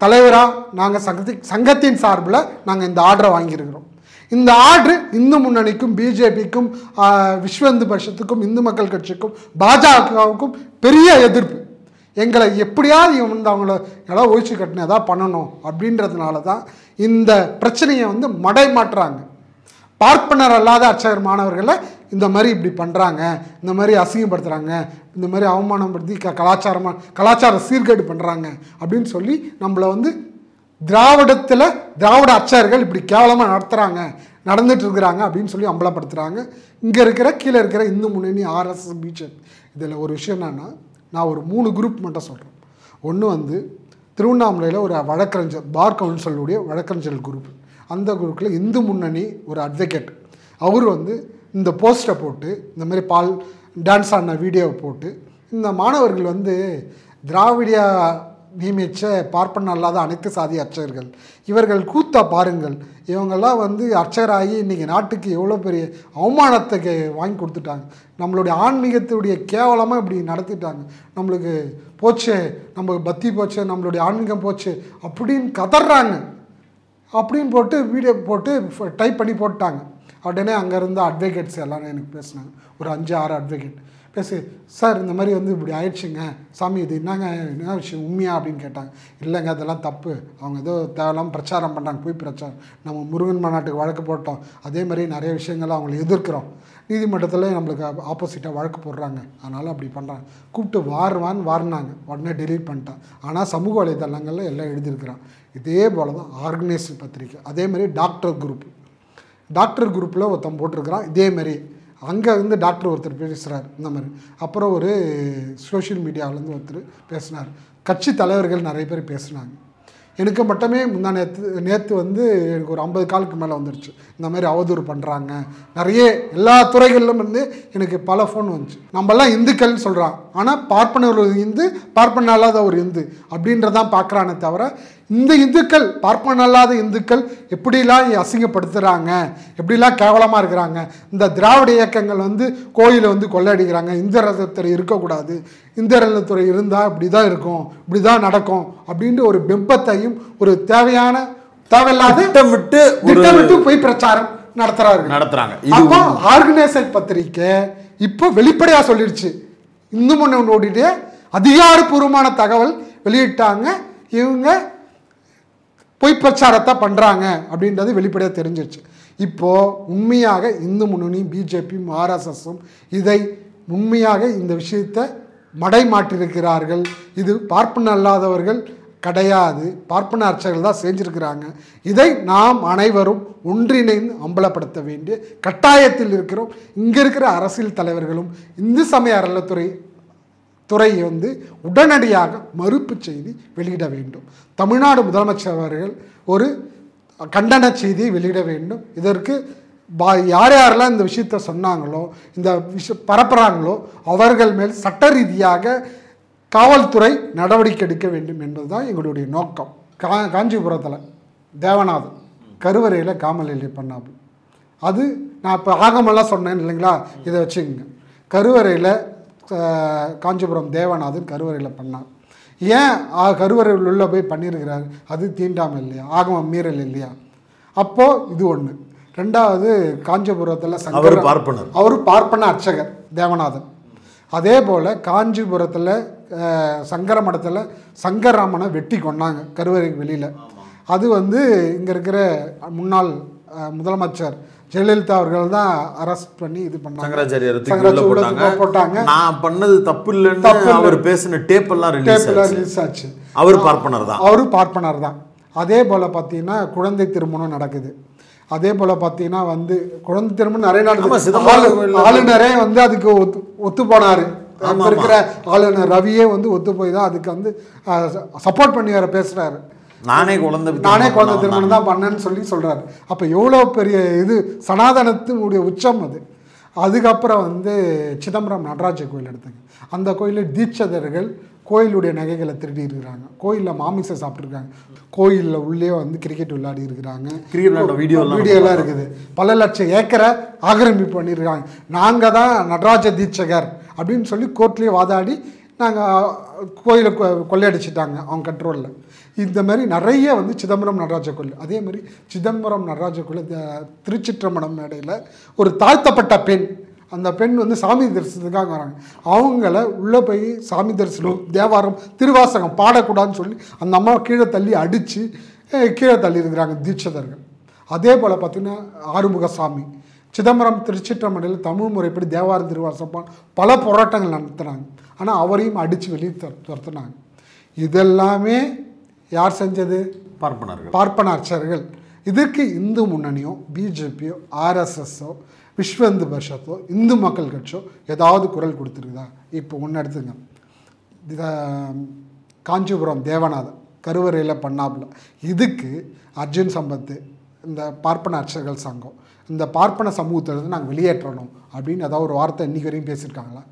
தலைவராக நாங்கள் சங்கத்தின் சார்பில் நாங்கள் இந்த ஆர்டரை வாங்கியிருக்கிறோம். இந்த ஆர்டர் இந்து முன்னணிக்கும், பிஜேபிக்கும், விஸ்வ இந்து பரிஷத்துக்கும், இந்து மக்கள் கட்சிக்கும், பாஜகவுக்கும் பெரிய எதிர்ப்பு. எங்களை எப்படியாவது வந்து அவங்கள எல்லாம் ஒழிச்சு கட்டின எதாவது பண்ணணும் அப்படின்றதுனால தான் இந்த பிரச்சனையை வந்து மடை மாற்றுறாங்க. பார்ப்பனர் அல்லாத அர்ச்சகர் மாணவர்களை இந்த மாதிரி இப்படி பண்ணுறாங்க, இந்த மாதிரி அசிங்கப்படுத்துகிறாங்க, இந்த மாதிரி அவமானப்படுத்தி கலாச்சார சீர்கேடு பண்ணுறாங்க அப்படின்னு சொல்லி நம்மளை வந்து திராவிட அர்ச்சகர்கள் இப்படி கேவலமாக நடந்துட்டு இருக்கிறாங்க அப்படின்னு சொல்லி அம்பலப்படுத்துகிறாங்க. இங்கே இருக்கிற கீழே இருக்கிற இந்து முன்னணி, ஆர்எஸ்எஸ், பிஜேபி. இதில் ஒரு விஷயம் என்னென்னா, நான் ஒரு 3 குரூப் மட்டும் சொல்கிறேன். ஒன்று வந்து திருவண்ணாமலையில் ஒரு வழக்கறிஞர், பார் கவுன்சிலுடைய வழக்கறிஞர் குரூப். அந்த குரூப்பில் இந்து முன்னணி ஒரு அட்வொகேட், அவர் வந்து இந்த போஸ்ட்டை போட்டு, இந்த மாதிரி டான்ஸ் ஆடின வீடியோவை போட்டு, இந்த மாணவர்கள் வந்து திராவிட நியமித்த பார்ப்பன அல்லாத அனைத்து சாதி அர்ச்சகர்கள், இவர்கள் கூத்தா பாருங்கள், இவங்கெல்லாம் வந்து அர்ச்சகராகி இன்றைக்கி நாட்டுக்கு எவ்வளோ பெரிய அவமானத்தை வாங்கி கொடுத்துட்டாங்க, நம்மளுடைய ஆன்மீகத்துடைய கேவலமாக இப்படி நடத்திட்டாங்க, நம்மளுக்கு போச்சு, நம்ம பக்தி போச்சு, நம்மளுடைய ஆன்மீகம் போச்சு அப்படின்னு கதறாங்க அப்படின்னு போட்டு வீடியோ போட்டு டைப் பண்ணி போட்டாங்க. உடனே அங்கே இருந்த அட்வொகேட்ஸ் எல்லாரும் எனக்கு பேசினாங்க, ஒரு 5-6 அட்வொகேட் பேசி, சார் இந்த மாதிரி வந்து இப்படி ஆயிடுச்சுங்க சாமி, இது என்ன விஷயம் உண்மையா அப்படின்னு கேட்டாங்க. இல்லைங்க, அதெல்லாம் தப்பு, அவங்க ஏதோ தேவையில்லாமல் பிரச்சாரம் பண்ணுறாங்க, போய் பிரச்சாரம், நம்ம முருகன் மாநாட்டுக்கு வழக்கு போட்டோம், அதே மாதிரி நிறைய விஷயங்களை அவங்களை எதிர்க்கிறோம், நீதிமன்றத்தில் நம்மளுக்கு ஆப்போசிட்டாக வழக்கு போடுறாங்க, அதனால் அப்படி பண்ணுறாங்க, கூப்பிட்டு வாரினாங்க, உடனே டெலீட் பண்ணிட்டான். ஆனால் சமூக வலைதளங்களில் எல்லாம் எழுதியிருக்கிறான். இதே போல் தான் ஆர்கனைஸ்டு பத்திரிக்கை, அதே மாதிரி டாக்டர் குரூப்பில் ஒருத்தன் போட்டிருக்கிறான். இதேமாரி அங்கே வந்து டாக்டர் ஒருத்தர் பேசுகிறார் இந்த மாதிரி. அப்புறம் ஒரு சோஷியல் மீடியாவிலேருந்து ஒருத்தர் பேசினார். கட்சி தலைவர்கள் நிறைய பேர் பேசுனாங்க. எனக்கு மட்டுமே நேற்று வந்து எனக்கு ஒரு 50 காலுக்கு மேலே வந்துடுச்சு. இந்த மாதிரி அவதூறு பண்ணுறாங்க, நிறைய எல்லா துறைகளிலும் வந்து எனக்கு பல ஃபோன் வந்துச்சு. நம்மலாம் இந்துக்கள்னு சொல்கிறான், ஆனால் பார்ப்பனர் ஒரு இந்து, பார்ப்பன அல்லாத ஒரு இந்து அப்படின்றதான் பார்க்குறானே தவிர, இந்த இந்துக்கள், பார்ப்பன அல்லாத இந்துக்கள் எப்படிலாம் அசிங்கப்படுத்துகிறாங்க, எப்படிலாம் கேவலமாக இருக்கிறாங்க, இந்த திராவிட இயக்கங்கள் வந்து கோயிலை வந்து கொள்ளையடிக்கிறாங்க, இந்து ரதத்துறை இருக்கக்கூடாது, இந்து ரதத்துறை இருந்தால் இப்படி தான் இருக்கும், இப்படி தான் நடக்கும் அப்படின்ட்டு ஒரு பிம்பத்தையும் ஒரு தேவையில்லாத திட்டமிட்டு போய் பிரச்சாரம் நடத்துறாங்க. அப்போ ஆர்கனைசர் பத்திரிக்கை இப்போ வெளிப்படையா சொல்லிடுச்சு, இந்து முன்னோடிய அதிகாரப்பூர்வமான தகவல் வெளியிட்டாங்க, இவங்க பொய் பிரச்சாரத்தை பண்ணுறாங்க அப்படின்றது வெளிப்படையாக தெரிஞ்சிருச்சு. இப்போது உண்மையாக இந்து முன்னணி, பிஜேபியும் ஆர்எஸ்எஸும் இதை உண்மையாக இந்த விஷயத்தை மடை மாற்றிருக்கிறார்கள். இது பார்ப்பன அல்லாதவர்கள் கிடையாது, பார்ப்பன அர்ச்சகர்கள் தான் செஞ்சுருக்கிறாங்க. இதை நாம் அனைவரும் ஒன்றிணைந்து அம்பலப்படுத்த வேண்டிய கட்டாயத்தில் இருக்கிறோம். இங்கே இருக்கிற அரசியல் தலைவர்களும் இந்து சமய அறநிலைத்துறையை வந்து உடனடியாக மறுப்பு செய்தி வெளியிட வேண்டும். தமிழ்நாடு முதலமைச்சர் அவர்கள் ஒரு கண்டன செய்தியை வெளியிட வேண்டும். இதற்கு யாரெல்லாம் இந்த விஷயத்தை சொன்னாங்களோ, இந்த பரப்புகிறாங்களோ, அவர்கள் மேல் சட்ட ரீதியாக காவல்துறை நடவடிக்கை எடுக்க வேண்டும் என்பதுதான் எங்களுடைய நோக்கம். காஞ்சிபுரத்தில் தேவநாதன் கருவறையில் காமலீலை பண்ணாமல், அது நான் இப்போ ஆகமெல்லாம் சொன்னேன் இல்லைங்களா, இதை வச்சுக்கோங்க. கருவறையில் காஞ்சிபுரம் தேவநாதன் கருவறையில் பண்ணார். ஏன் கருவறையில் உள்ள போய் பண்ணியிருக்கிறார்? அது தீண்டாமல் இல்லையா, ஆகமம் மீறல் இல்லையா? அப்போது இது ஒன்று. ரெண்டாவது, காஞ்சிபுரத்தில் அவர் பார்ப்பன அர்ச்சகர் தேவநாதன். அதே போல் காஞ்சிபுரத்தில் சங்கர மடத்தில் சங்கரராமனை வெட்டி கொண்டாங்க கருவறைக்கு வெளியில். அது வந்து இங்கே இருக்கிற முன்னாள் முதலமைச்சர் ஜெயலலிதா அவர்கள் தான் அரெஸ்ட் பண்ணி இது பண்ணாங்க. சங்கராச்சாரியார் போட்டாங்க. நான் பண்ணது தப்பு இல்லைன்னு அவர் பேசின டேப் எல்லாம் ரிலீஸ் ஆச்சு. அவர் பார்ப்பனர் தான். அதே போல் பார்த்தீங்கன்னா குழந்தை திருமணம் நடக்குது. அதே போல் பார்த்தீங்கன்னா வந்து குழந்தை திருமணம் நிறைய நடக்குது. ஆளுநரே வந்து அதுக்கு ஒத்து போனார். அப்போ இருக்கிற ஆளுநர் ரவியே வந்து ஒத்து போய் தான் அதுக்கு வந்து சப்போர்ட் பண்ணி வேற பேசுகிறாரு. நானே குழந்தை திருமணம் தான் பண்ணேன்னு சொல்கிறாரு. அப்போ எவ்வளோ பெரிய இது சனாதனத்தினுடைய உச்சம் அது. அதுக்கப்புறம் வந்து சிதம்பரம் நடராஜ கோயில் எடுத்தாங்க. அந்த கோயிலில் தீட்சதர்கள் கோயிலுடைய நகைகளை திருடி இருக்கிறாங்க. கோயிலில் மாமிசம் சாப்பிட்ருக்காங்க. கோயிலில் உள்ளே வந்து கிரிக்கெட் விளையாடி இருக்கிறாங்க. வீடியோலாம் இருக்குது. பல லட்சம் ஏக்கரை ஆக்கிரமிப்பு பண்ணியிருக்காங்க. நாங்கள் தான் நடராஜ தீட்சகர் அப்படின்னு சொல்லி கோர்ட்லேயே வாதாடி நாங்கள் கோயிலை கொள்ளையடிச்சிட்டாங்க அவங்க கண்ட்ரோலில். இந்த மாதிரி நிறைய வந்து சிதம்பரம் நடராஜ கோயில். அதே மாதிரி சிதம்பரம் நடராஜ கோயில் திருச்சிற்றம்பலம் மேடையில் ஒரு தாழ்த்தப்பட்ட பெண், அந்த பெண் வந்து சாமி தரிசனத்துக்காக வராங்க. அவங்கள உள்ளே போய் சாமி தரிசனம் தேவாரம் திருவாசகம் பாடக்கூடாதுன்னு சொல்லி அந்த அம்மா கீழே தள்ளி அடித்து கீழே தள்ளியிருக்கிறாங்க தீட்சதர்கள். அதே போல் பார்த்திங்கன்னா ஆறுமுகசாமி சிதம்பரம் திருச்சிற்றம்பலையில் தமிழ் முறைப்படி தேவாரம் திருவாசகம் பல போராட்டங்கள் நடத்துனாங்க. ஆனால் அவரையும் அடித்து வெளியே துரத்துனாங்க. இதெல்லாமே யார் செஞ்சது? பார்ப்பன அர்ச்சகர்கள். இதுக்கு இந்து முன்னணியோ பிஜேபியோ ஆர்எஸ்எஸ்ஸோ விஸ்வ இந்து பரிஷத்தோ இந்து மக்கள் கட்சியோ ஏதாவது குரல் கொடுத்துருக்குதா? இப்போ ஒன்று எடுத்துங்க. காஞ்சிபுரம் தேவநாதன் கருவறையில் பண்ணாப்புல இதுக்கு அர்ஜுன் சம்பத்து இந்த பார்ப்பன அர்ச்சகர்கள் சங்கம் இந்த பார்ப்பன சமூகத்திலிருந்து நாங்கள் வெளியேற்றணும் அப்படின்னு ஏதாவது ஒரு வார்த்தை இன்றைக்கி வரையும் பேசியிருக்காங்களா?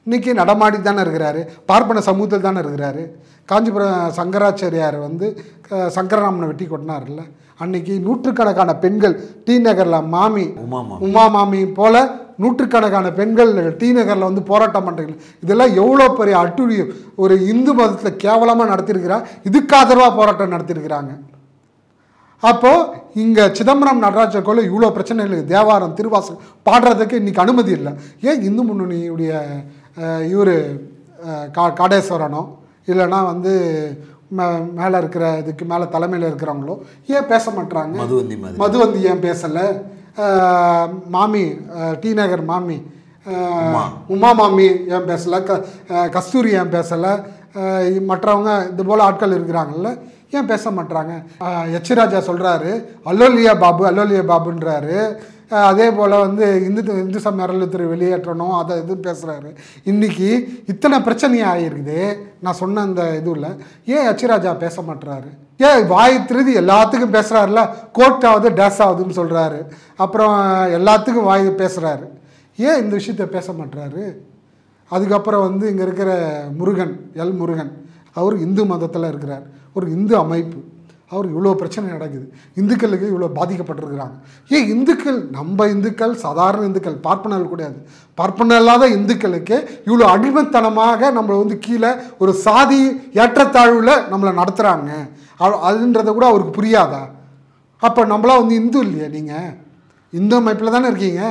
இன்றைக்கி நடமாடி தானே இருக்கிறாரு, பார்ப்பன சமூகத்தில் தானே இருக்கிறாரு. காஞ்சிபுரம் சங்கராச்சாரியார் வந்து சங்கரராமனை வெட்டி கொட்டினார்ல, அன்றைக்கி நூற்றுக்கணக்கான பெண்கள் டி நகரில் உமா மாமி போல் நூற்றுக்கணக்கான பெண்கள் டி நகரில் வந்து போராட்டம் பண்ணுறீங்க. இதெல்லாம் எவ்வளோ பெரிய அட்டுழியம். ஒரு இந்து மதத்தில் கேவலமாக நடத்தியிருக்கிறார். இதுக்கு ஆதரவாக போராட்டம் நடத்தியிருக்கிறாங்க. அப்போது இங்கே சிதம்பரம் நடராஜ கோயில் இவ்வளோ பிரச்சனைகள், தேவாரம் திருவாசகம் பாடுறதுக்கு இன்றைக்கி அனுமதி இல்லை. ஏன் இந்து முன்னணியுடைய இவர் காடேஸ்வரனோ இல்லைனா வந்து மேலே இருக்கிற இதுக்கு மேலே தலைமையில் இருக்கிறவங்களோ ஏன் பேச மாட்டுறாங்க? மதுவந்தி ஏன் பேசலை? மாமி டி நகர் மாமி உமா மாமி ஏன் பேசலை? கஸ்தூரி ஏன் பேசலை? மற்றவங்க இது போல் ஆட்கள் இருக்கிறாங்கல்ல, ஏன் பேச மாட்டுறாங்க? எச் ராஜா சொல்கிறாரு அல்லோலியா பாபுன்றாரு. அதே போல் வந்து இந்து சமய அறநிலையத்துறை வெளியேற்றணும் அதை இது பேசுகிறாரு. இன்றைக்கி இத்தனை பிரச்சனையாக ஆகிருக்குது. நான் சொன்ன அந்த இதுவில் ஏன் எச் ராஜா பேச மாட்டுறாரு? ஏன் வாய் திருதி எல்லாத்துக்கும் பேசுகிறாருல, கோர்ட் ஆகுது டேஸ் ஆகுதுன்னு சொல்கிறாரு, அப்புறம் எல்லாத்துக்கும் வாய் பேசுகிறாரு. ஏன் இந்த விஷயத்த பேச மாட்டுறாரு? அதுக்கப்புறம் வந்து இங்கே இருக்கிற முருகன் அவர் இந்து மதத்தில் இருக்கிறார், ஒரு இந்து அமைப்பு. அவர் இவ்வளோ பிரச்சனை நடக்குது, இந்துக்களுக்கு இவ்வளோ பாதிக்கப்பட்டிருக்கிறாங்க. ஏன் இந்துக்கள், நம்ம இந்துக்கள் சாதாரண இந்துக்கள், பார்ப்பனர்கள் கிடையாது, பார்ப்பன இல்லாத இந்துக்களுக்கு இவ்வளோ அடிமைத்தனமாக நம்மளை வந்து கீழே ஒரு சாதி ஏற்றத்தாழ்வில் நம்மளை நடத்துகிறாங்க அதுன்றதை கூட அவருக்கு புரியாதா? அப்போ நம்மளாம் வந்து இந்து இல்லையா? நீங்கள் இந்து அமைப்பில் தானே இருக்கீங்க.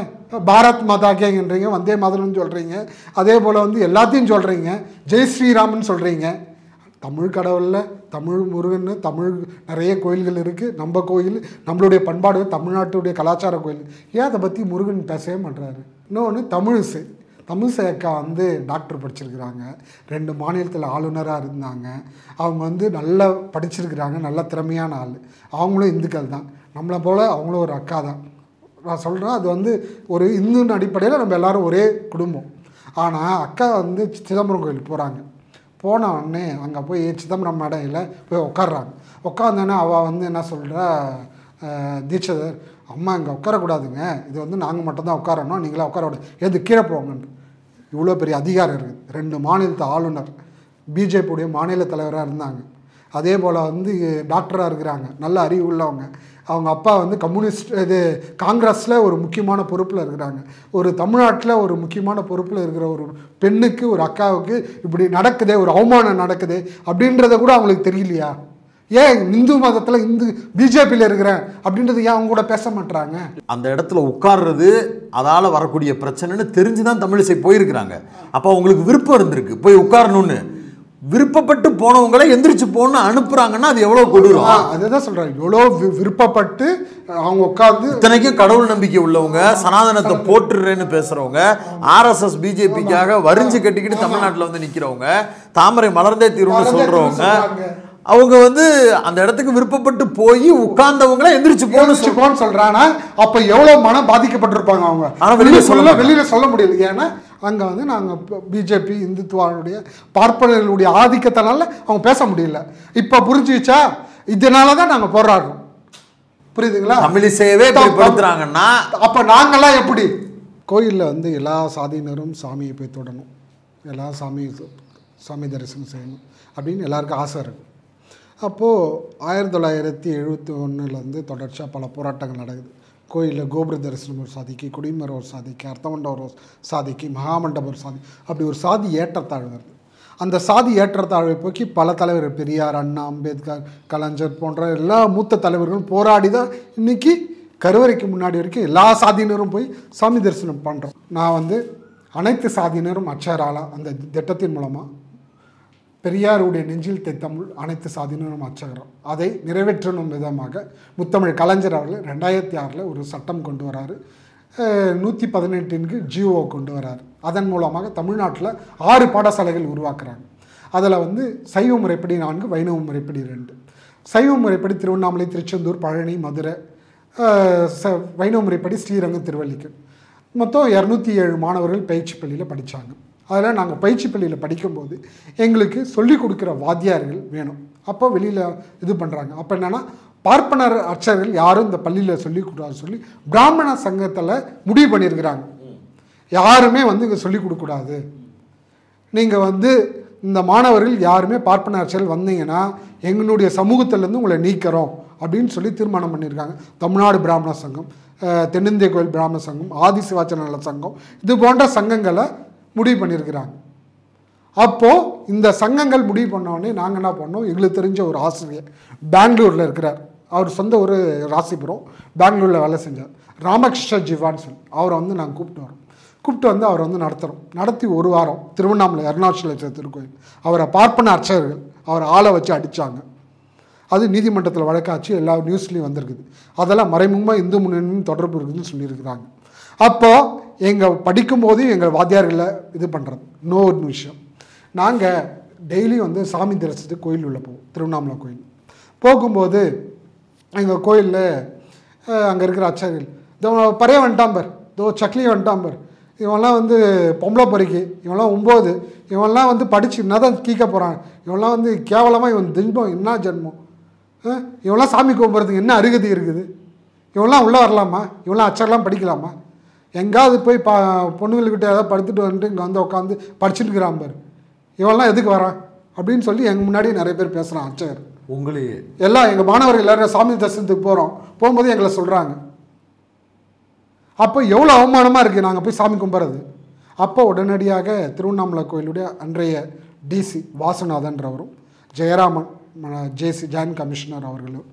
பாரத் மாதா கேங்கன்றீங்க, வந்தே மாதரம்னு சொல்கிறீங்க, அதே போல் வந்து எல்லாத்தையும் சொல்கிறீங்க, ஜெய் ஸ்ரீராம்னு சொல்கிறீங்க. தமிழ் கடவுளில் தமிழ் முருகன் தமிழ் நிறைய கோயில்கள் இருக்குது. நம்ம கோயில் நம்மளுடைய பண்பாடு தமிழ்நாட்டுடைய கலாச்சார கோயில். ஏன் அதை பற்றி முருகன் பேசவே மாட்டுறாரு? இன்னொன்று தமிழிசை அக்கா வந்து டாக்டர் படிச்சிருக்கிறாங்க, 2 மாநிலத்தில் ஆளுநராக இருந்தாங்க. அவங்க வந்து நல்லா படிச்சிருக்கிறாங்க, நல்ல திறமையான ஆள். அவங்களும் இந்துக்கள் தான், நம்மளை போல் அவங்களும் ஒரு அக்கா தான். நான் சொல்கிறேன், அது வந்து ஒரு இந்துன்னு அடிப்படையில் நம்ம எல்லோரும் ஒரே குடும்பம். ஆனால் அக்கா வந்து சிதம்பரம் கோயிலுக்கு போகிறாங்க. போன உடனே அங்கே போய் சிதம்பரம் மேடையில் போய் உட்காடுறாங்க. உட்காந்தோன்னே அவள் வந்து என்ன சொல்கிறா, தீட்சிதர் அம்மா இங்கே உட்காரக்கூடாதுங்க, இது வந்து நாங்கள் மட்டும்தான் உட்காரணும், நீங்களே உட்காரக்கூடாது, எது கீழே போங்கன்னு. இவ்வளோ பெரிய அதிகாரம் இருக்குது. 2 மாநிலத்து ஆளுநர், பிஜேபியுடைய மாநில தலைவராக இருந்தாங்க. அதே போல் வந்து டாக்டராக இருக்கிறாங்க, நல்ல அறிவு உள்ளவங்க. அவங்க அப்பா வந்து கம்யூனிஸ்ட் காங்கிரஸில் ஒரு முக்கியமான பொறுப்பில் இருக்கிறாங்க. ஒரு தமிழ்நாட்டில் ஒரு முக்கியமான பொறுப்பில் இருக்கிற ஒரு பெண்ணுக்கு, ஒரு அக்காவுக்கு இப்படி நடக்குதே, ஒரு அவமானம் நடக்குது அப்படின்றத கூட அவங்களுக்கு தெரியலையா? ஏன் இந்து மதத்தில் பிஜேபியில் இருக்கிறேன் அப்படின்றது ஏன் அவங்க கூட பேச மாட்டுறாங்க? அந்த இடத்துல உட்கார்றது அதால் வரக்கூடிய பிரச்சனைன்னு தெரிஞ்சு தான் தமிழிசை போயிருக்கிறாங்க. அப்போ அவங்களுக்கு விருப்பம் இருந்திருக்கு போய் உட்காரணும்னு. விருப்பப்பட்டு போனவங்களை எந்திரிச்சு போன்னு அனுப்புறாங்கன்னா அது எவ்வளவு கொடூரம். அதுதான் சொல்றாங்க, எவ்வளோ விருப்பப்பட்டு அவங்க உட்காந்து இத்தனைக்கும் கடவுள் நம்பிக்கை உள்ளவங்க, சனாதனத்தை போட்டுறேன்னு பேசுறவங்க, RSS பிஜேபிக்காக வரிஞ்சு கட்டிக்கிட்டு தமிழ்நாட்டில் வந்து நிக்கிறவங்க, தாமரை மலர்ந்தே தீர்வுன்னு சொல்றவங்க, அவங்க வந்து அந்த இடத்துக்கு விருப்பப்பட்டு போய் உட்கார்ந்தவங்கள எந்திரிச்சு போன்னு சொல்றாங்க. அப்ப எவ்வளவு மனம் பாதிக்கப்பட்டிருப்பாங்க அவங்க. ஆனா வெளியில சொல்ல முடியல. ஏன்னா அங்க வந்து நாங்க பிஜேபி இந்துத்துவாவுடைய பார்ப்பனர்களுடைய ஆதிக்கத்தினால அவங்க பேச முடியல. இப்ப புரிஞ்சுச்சா? இதனாலதான் நாங்க போராடுறோம். புரியுதுங்களா? தமிழிசையவே படுத்துறாங்கன்னா அப்ப நாங்கெல்லாம் எப்படி? கோயில்ல வந்து எல்லா சாதியினரும் சாமியை போய் தொடணும், எல்லா சாமி தரிசனம் செய்யணும் அப்படின்னு எல்லாருக்கும் ஆசை இருக்கு. அப்போது 1971 தொடர்ச்சியாக பல போராட்டங்கள் நடக்குது. கோயிலில் கோபுர தரிசனம் ஒரு சாதிக்கு, குடிமரம் ஒரு சாதிக்கு, அர்த்தமண்டபம் ஒரு சாதிக்கு, மகாமண்டபம் ஒரு சாதி, அப்படி ஒரு சாதி ஏற்றத்தாழ்வு வருது. அந்த சாதி ஏற்றத்தாழ்வை போக்கி பல தலைவர்கள், பெரியார், அண்ணா, அம்பேத்கர், கலைஞர் போன்ற எல்லா மூத்த தலைவர்களும் போராடி தான் இன்றைக்கி கருவறைக்கு முன்னாடி வரைக்கும் எல்லா சாதியினரும் போய் சாமி தரிசனம் பண்ணுறோம். நான் வந்து அனைத்து சாதியினரும் அர்ச்சகராக அந்த திட்டத்தின் மூலமாக பெரியாருடைய நெஞ்சில் தைத்தமிழ் அனைத்து சாதியினரும் அர்ச்சகரம் அதை நிறைவேற்றணும் விதமாக முத்தமிழ் கலைஞர் அவர்கள் 2006 ஒரு சட்டம் கொண்டு வராரு. 118 ஜிஓ கொண்டு வராரு. அதன் மூலமாக தமிழ்நாட்டில் 6 பாடசாலைகள் உருவாக்குறாங்க. அதில் வந்து சைவ முறைப்படி 4, வைணவ முறைப்படி 2. சைவ முறைப்படி திருவண்ணாமலை, திருச்செந்தூர், பழனி, மதுரை, வைணவ முறைப்படி ஸ்ரீரங்கம், திருவல்லிக்கேணி. மொத்தம் 207 மாணவர்கள் பயிற்சி பள்ளியில் படித்தாங்க. அதில் நாங்கள் பயிற்சி பள்ளியில் படிக்கும்போது எங்களுக்கு சொல்லிக் கொடுக்குற வாத்தியார்கள் வேணும். அப்போ வெளியில் இது பண்ணுறாங்க. அப்போ என்னென்னா பார்ப்பனர் அர்ச்சகர்கள் யாரும் இந்த பள்ளியில் சொல்லிக் கொடுக்காது சொல்லி பிராமண சங்கத்தில் முடிவு பண்ணியிருக்கிறாங்க. யாருமே வந்து இங்கே சொல்லிக் கொடுக்கக்கூடாது, நீங்கள் வந்து இந்த மாணவர்கள் யாருமே பார்ப்பனர் அர்ச்சகர்கள் வந்தீங்கன்னா எங்களுடைய சமூகத்திலேருந்து உங்களை நீக்கிறோம் அப்படின்னு சொல்லி தீர்மானம் பண்ணியிருக்காங்க. தமிழ்நாடு பிராமண சங்கம், தென்னிந்திய கோயில் பிராமண சங்கம், ஆதி சிவாச்சல சங்கம், இது போன்ற சங்கங்களை முடிவு பண்ணியிருக்கிறாங்க. அப்போது இந்த சங்கங்கள் முடிவு பண்ணோடனே நாங்கள் என்ன பண்ணோம், எங்களுக்கு தெரிஞ்ச ஒரு ஆசிரியர் பெங்களூரில் இருக்கிறார். அவர் சொந்த ஒரு ராசிபுரம், பெங்களூரில் வேலை செஞ்சார், ராமகிருஷ்ண ஜிவான்னு சொல்லி அவரை வந்து நாங்கள் கூப்பிட்டு வந்து அவரை வந்து நடத்தி 1 வாரம் திருவண்ணாமலை அருணாச்சலேஸ்வரர் திருக்கோயில் அவரை பார்ப்பன அர்ச்சகர்கள் அவரை ஆளை வச்சு அடித்தாங்க. அது நீதிமன்றத்தில் வழக்காச்சு, எல்லா நியூஸ்லேயும் வந்திருக்குது. அதெல்லாம் மறைமுகமாக இந்து முன்னணியின் தொடர்பு இருக்குதுன்னு சொல்லியிருக்கிறாங்க. அப்போது எங்கள் படிக்கும்போது எங்கள் வாத்தியார்களை இது பண்ணுறது இன்னொரு விஷயம். நாங்கள் டெய்லியும் வந்து சாமி தரிசனத்துக்கு கோயில் உள்ள போவோம். திருவண்ணாமலை கோயில் போகும்போது எங்கள் கோயிலில் அங்கே இருக்கிற அர்ச்சகர்கள், இதோ பறைய வந்துட்டாம்பர், இதோ சக்லி வந்துட்டாம்பர், இவன்லாம் வந்து பொம்பளை பொறிக்கு, இவன்லாம் 9, இவன்லாம் வந்து படித்து என்ன தான் கீக்க போகிறான், இவன்லாம் வந்து கேவலமாக இவன் தின்பம் என்ன ஜென்மம், இவன்லாம் சாமி கும்பிட்றதுக்கு என்ன அருகதி இருக்குது, இவன்லாம் உள்ளே வரலாமா, இவன்லாம் அச்சரெலாம் படிக்கலாமா, எங்காவது போய் பொண்ணுங்கள்கிட்ட ஏதாவது படுத்துட்டு வந்துட்டு இங்கே வந்து உட்காந்து படிச்சுட்டு இருக்கிறான் பாரு, இவெல்லாம் எதுக்கு வரான் அப்படின்னு சொல்லி எங்கள் முன்னாடி நிறைய பேர் பேசுகிறான். அர்ச்சகர் உங்களையே எல்லாம் எங்கள் மாணவர்கள் எல்லோரும் சாமி தரிசனத்துக்கு போகும்போது எங்களை சொல்கிறாங்க. அப்போ எவ்வளோ அவமானமாக இருக்குது நாங்கள் போய் சாமி கும்பிட்றது. அப்போ உடனடியாக திருவண்ணாமலை கோயிலுடைய அன்றைய டிசி வாசுநாதன்றவரும், ஜெயராமன் ஜேசி ஜாயின்ட் கமிஷனர் அவர்களும்,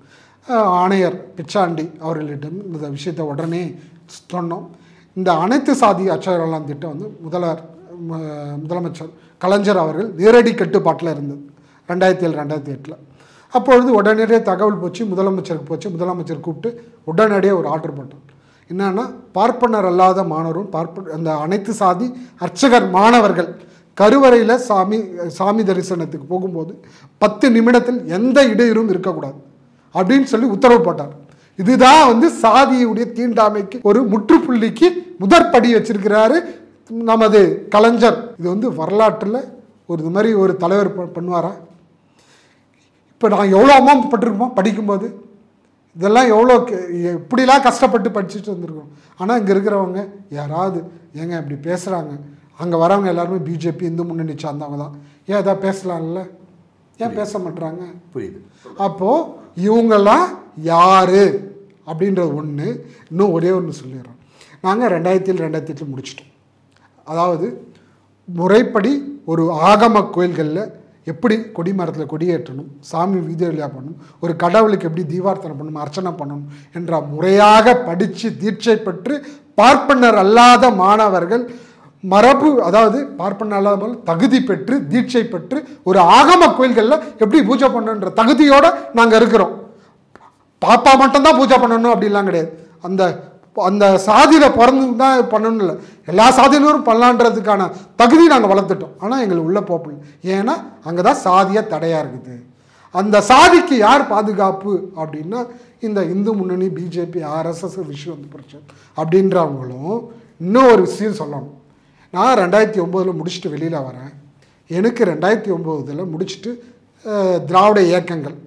ஆணையர் பிச்சாண்டி அவர்களிடம் இந்த விஷயத்தை உடனே சொன்னோம். இந்த அனைத்து சாதி அர்ச்சகர்களாம் திட்டம் வந்து முதலமைச்சர் கலைஞர் அவர்கள் நேரடி கட்டுப்பாட்டில் இருந்தது 2007-2008. அப்பொழுது உடனடியாக தகவல் போச்சு, முதலமைச்சருக்கு போச்சு. முதலமைச்சர் கூப்பிட்டு உடனடியாக ஒரு ஆர்டர் போட்டார். என்னன்னா, பார்ப்பனர் அல்லாத மாணவரும் அந்த அனைத்து சாதி அர்ச்சகர் மாணவர்கள் கருவறையில் சாமி தரிசனத்துக்கு போகும்போது 10 நிமிடத்தில் எந்த இடையூறும் இருக்கக்கூடாது அப்படின்னு சொல்லி உத்தரவு போட்டார். இதுதான் வந்து சாதியுடைய தீண்டாமைக்கு ஒரு முற்றுப்புள்ளிக்கு முதற்படி வச்சிருக்கிறாரு நமது கலைஞர். இது வந்து வரலாற்றில் ஒரு இது மாதிரி ஒரு தலைவர் பண்ணுவாரா? இப்போ நான் எவ்வளோ அம்மாப்பட்டிருப்போம் படிக்கும்போது, இதெல்லாம் எவ்வளோ இப்படிலாம் கஷ்டப்பட்டு படிச்சுட்டு வந்திருக்கோம். ஆனால் இங்கே இருக்கிறவங்க யாராவது ஏங்க இப்படி பேசுகிறாங்க, அங்கே வரவங்க எல்லாருமே பிஜேபி இந்து முன்னணி சார்ந்தவங்க தான், ஏன் எதாவது பேசலாம்ல, ஏன் பேச மாட்டுறாங்க? புரியுது. அப்போது இவங்கெல்லாம் யார் அப்படின்றது ஒன்று. இன்னும் ஒரே ஒன்று சொல்லிடுறோம். நாங்கள் 2007-2008 முடிச்சிட்டோம். அதாவது முறைப்படி ஒரு ஆகம கோயில்களில் எப்படி கொடிமரத்தில் கொடியேற்றணும், சாமி வீதி வழியாக பண்ணணும், ஒரு கடவுளுக்கு எப்படி தீபார்த்தனை பண்ணணும், அர்ச்சனை பண்ணணும் என்ற முறையாக படித்து தீட்சை பெற்று பார்ப்பனர் அல்லாத மாணவர்கள் மரபு, அதாவது பார்ப்பன அல்லாமல் தகுதி பெற்று தீட்சை பெற்று ஒரு ஆகம கோயில்களில் எப்படி பூஜை பண்ணணுன்ற தகுதியோடு நாங்கள் இருக்கிறோம். பாப்பா மட்டும்தான் பூஜை பண்ணணும் அப்படின்லாம் கிடையாது. அந்த அந்த சாதியில் பிறந்து தான் பண்ணணும் இல்லை, எல்லா சாதியினரும் பண்ணலான்றதுக்கான தகுதி நாங்கள் வளர்த்துட்டோம். ஆனால் எங்களுக்கு உள்ளே போகல. ஏன்னா அங்கே தான் சாதிய தடையாக இருக்குது. அந்த சாதிக்கு யார் பாதுகாப்பு அப்படின்னா இந்த இந்து முன்னணி, பிஜேபி, ஆர்எஸ்எஸ், விஸ்வ இந்து பரிஷத் அப்படின்றவங்களும். இன்னும் ஒரு விஷயம் சொல்லணும். நான் 2009 முடிச்சுட்டு வெளியில் வரேன். எனக்கு 2009 முடிச்சுட்டு திராவிட இயக்கங்கள்,